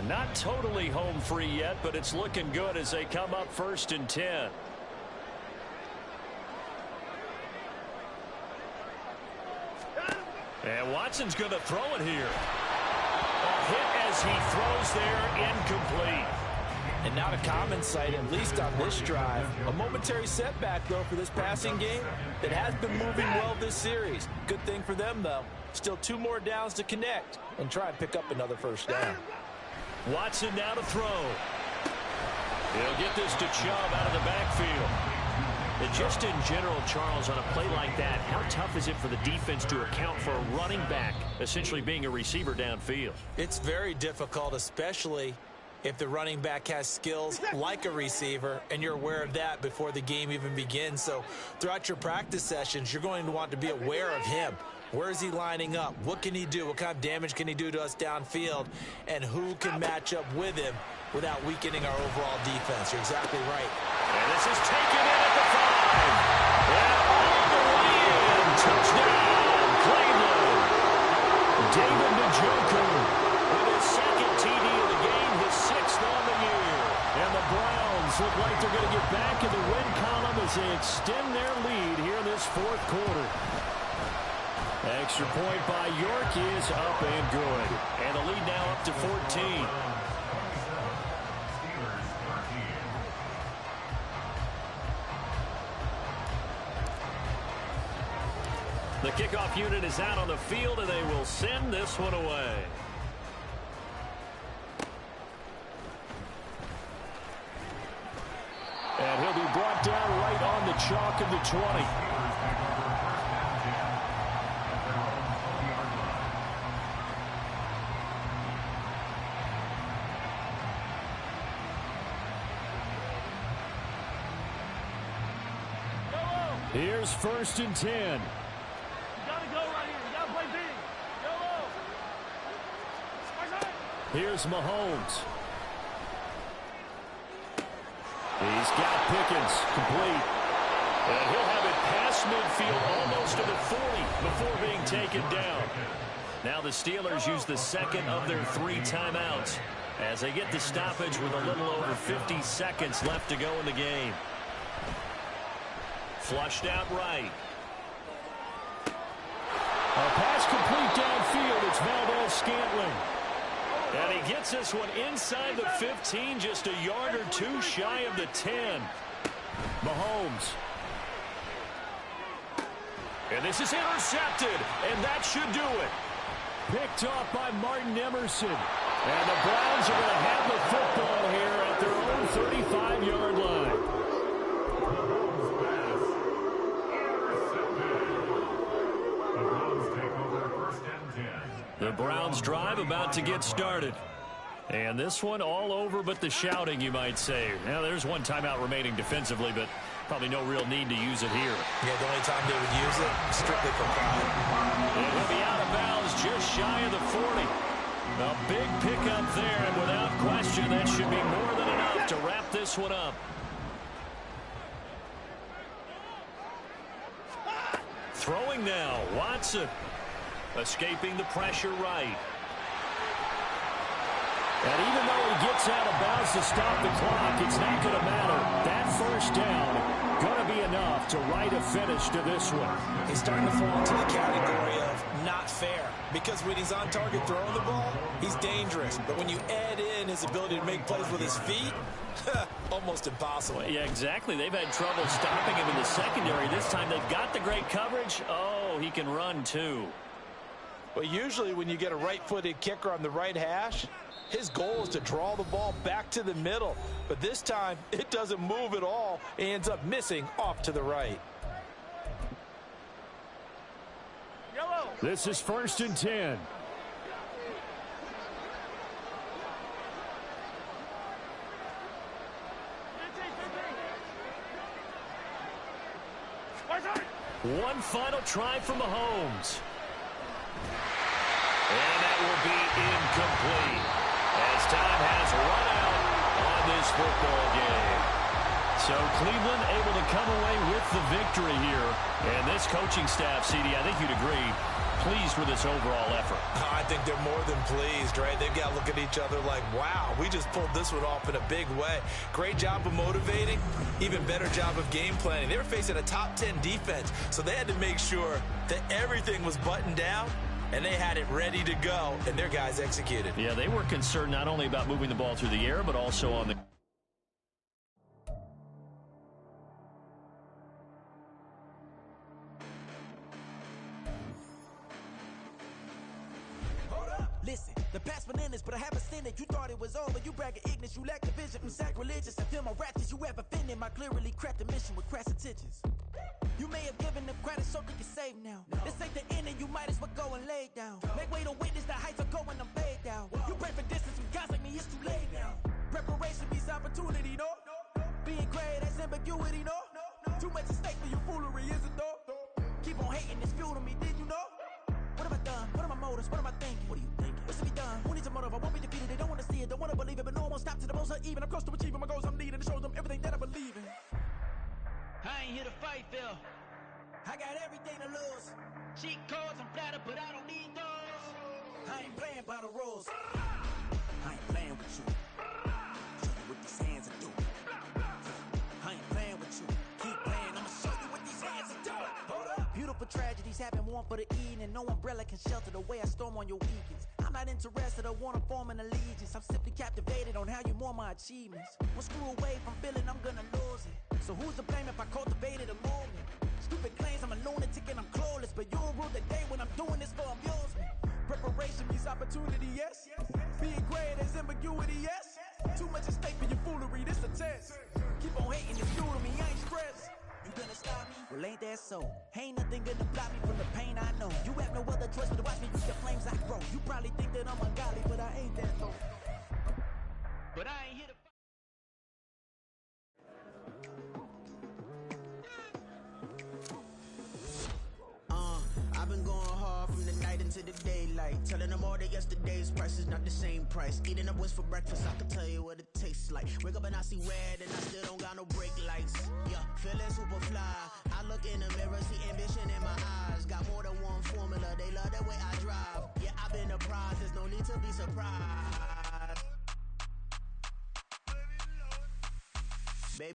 Speaker 5: Not totally home free yet, but it's looking good as they come up 1st and 10. And Watson's going to throw it here. A hit as he throws there, incomplete.
Speaker 18: And not a common sight, at least on this drive. A momentary setback, though, for this passing game that has been moving well this series. Good thing for them, though. Still 2 more downs to connect and try and pick up another first down.
Speaker 5: Watson now to throw. He'll get this to Chubb out of the backfield. And just in general, Charles, on a play like that, how tough is it for the defense to account for a running back essentially being a receiver downfield?
Speaker 18: It's very difficult, especially if the running back has skills like a receiver, and you're aware of that before the game even begins. So throughout your practice sessions, you're going to want to be aware of him. Where is he lining up? What can he do? What kind of damage can he do to us downfield? And who can match up with him without weakening our overall defense? You're exactly right.
Speaker 5: And this is taken in at the 5. And all the way in. Touchdown, Cleveland. David Njoku with his second TD of the game, his 6th on the year. And the Browns look like they're going to get back in the win column as they extend their lead here in this 4th quarter. Extra point by York is up and good. And the lead now up to 14. The kickoff unit is out on the field, and they will send this one away. And he'll be brought down right on the chalk of the 20. Here's 1st and 10.
Speaker 7: You gotta go right here. You gotta play big. Go.
Speaker 5: Here's Mahomes. He's got Pickens complete. And he'll have it past midfield almost to the 40 before being taken down. Now the Steelers use the second of their 3 timeouts as they get the stoppage with a little over 50 seconds left to go in the game. Flushed out right. A pass complete downfield. It's Valdez-Scantling. And he gets this one inside the 15, just a yard or 2 shy of the 10. Mahomes. And this is intercepted, and that should do it. Picked off by Martin Emerson. And the Browns are going to have the football here at their own 35-yard line. The Browns drive about to get started. And this one all over but the shouting, you might say. Now, there's one timeout remaining defensively, but probably no real need to use it here.
Speaker 18: Yeah, the only time they would use it, strictly for pride.
Speaker 5: It will be out of bounds just shy of the 40. A big pickup there, and without question, that should be more than enough to wrap this one up. Throwing now, Watson. Escaping the pressure right. And even though he gets out of bounds to stop the clock, it's not going to matter. That first down going to be enough to write a finish to this one.
Speaker 18: He's starting to fall into the category of not fair, because when he's on target throwing the ball, he's dangerous. But when you add in his ability to make plays with his feet, almost impossible.
Speaker 5: Yeah, exactly. They've had trouble stopping him in the secondary. This time they've got the great coverage. Oh, he can run too.
Speaker 6: But usually when you get a right-footed kicker on the right hash, his goal is to draw the ball back to the middle. But this time, it doesn't move at all. He ends up missing off to the right.
Speaker 5: This is 1st and 10. One final try from Mahomes. And that will be incomplete, as time has run out on this football game. So Cleveland able to come away with the victory here. And this coaching staff, CD, I think you'd agree, pleased with this overall effort.
Speaker 18: I think they're more than pleased, right? They've got to look at each other like, wow, we just pulled this one off in a big way. Great job of motivating, even better job of game planning. They were facing a top 10 defense, so they had to make sure that everything was buttoned down, and they had it ready to go, and their guys executed.
Speaker 5: Yeah, they were concerned not only about moving the ball through the air, but also on the...
Speaker 11: Listen, the past bananas, but I haven't seen it. You thought it was over, you bragging ignorance, you lack the vision from sacrilegious. I feel my ratchets, you have offended my clearly crafted mission with crass intentions. You may have given them credit so they can save now. This ain't the end and you might as well go and lay down. Make way to witness the heights are going, I'm paid down. You pray for distance from guys like me, it's too late now. Preparation means opportunity, no? Being great, that's ambiguity, no? Too much at stake for your foolery, is it though? Keep on hating, it's fuel to me, did you know? What have I done? What are my motives? What am I thinking? What are you thinking? What's to be done? Who needs a motive? I won't be defeated. They don't want to see it, don't want to believe it, but no one will stop to the most uneven. I'm close to achieving my goals. I'm needing to show them everything that I believe in. I ain't here to fight, Phil. I got everything to lose. Cheat codes, I'm flattered, but I don't need those. I ain't playing by the rules. I ain't playing with you. Show you what these hands are doing. I ain't playing with you. Keep playing, I'ma show you what these hands are doing. Hold up. Beautiful tragedies happen, one for the evening. No umbrella can shelter the way I storm on your weekends. I'm not interested, I wanna form an allegiance. I'm simply captivated on how you mourn my achievements. One screw away from feeling I'm gonna lose it. So who's to blame if I cultivated a movement? Stupid claims I'm a lunatic and I'm clueless, but you'll rule the day when I'm doing this for amusement. Preparation means opportunity, yes. Being great is ambiguity, yes. Too much at stake for your foolery, this a test. Keep on hating, it's fuel to me, I ain't stressed. You gonna stop me? Well, ain't that so? Ain't nothing gonna block me from the pain I know. You have no other choice but to watch me reach the flames I grow. You probably think that I'm ungodly, but I ain't that though. But I ain't here to... I've been going hard from the night into the daylight. Telling them all that yesterday's price is not the same price. Eating up wings for breakfast, I can tell you what it tastes like. Wake up and I see red and I still don't got no brake lights. Yeah, feeling super fly. I look in the mirror, see ambition in my eyes. Got more to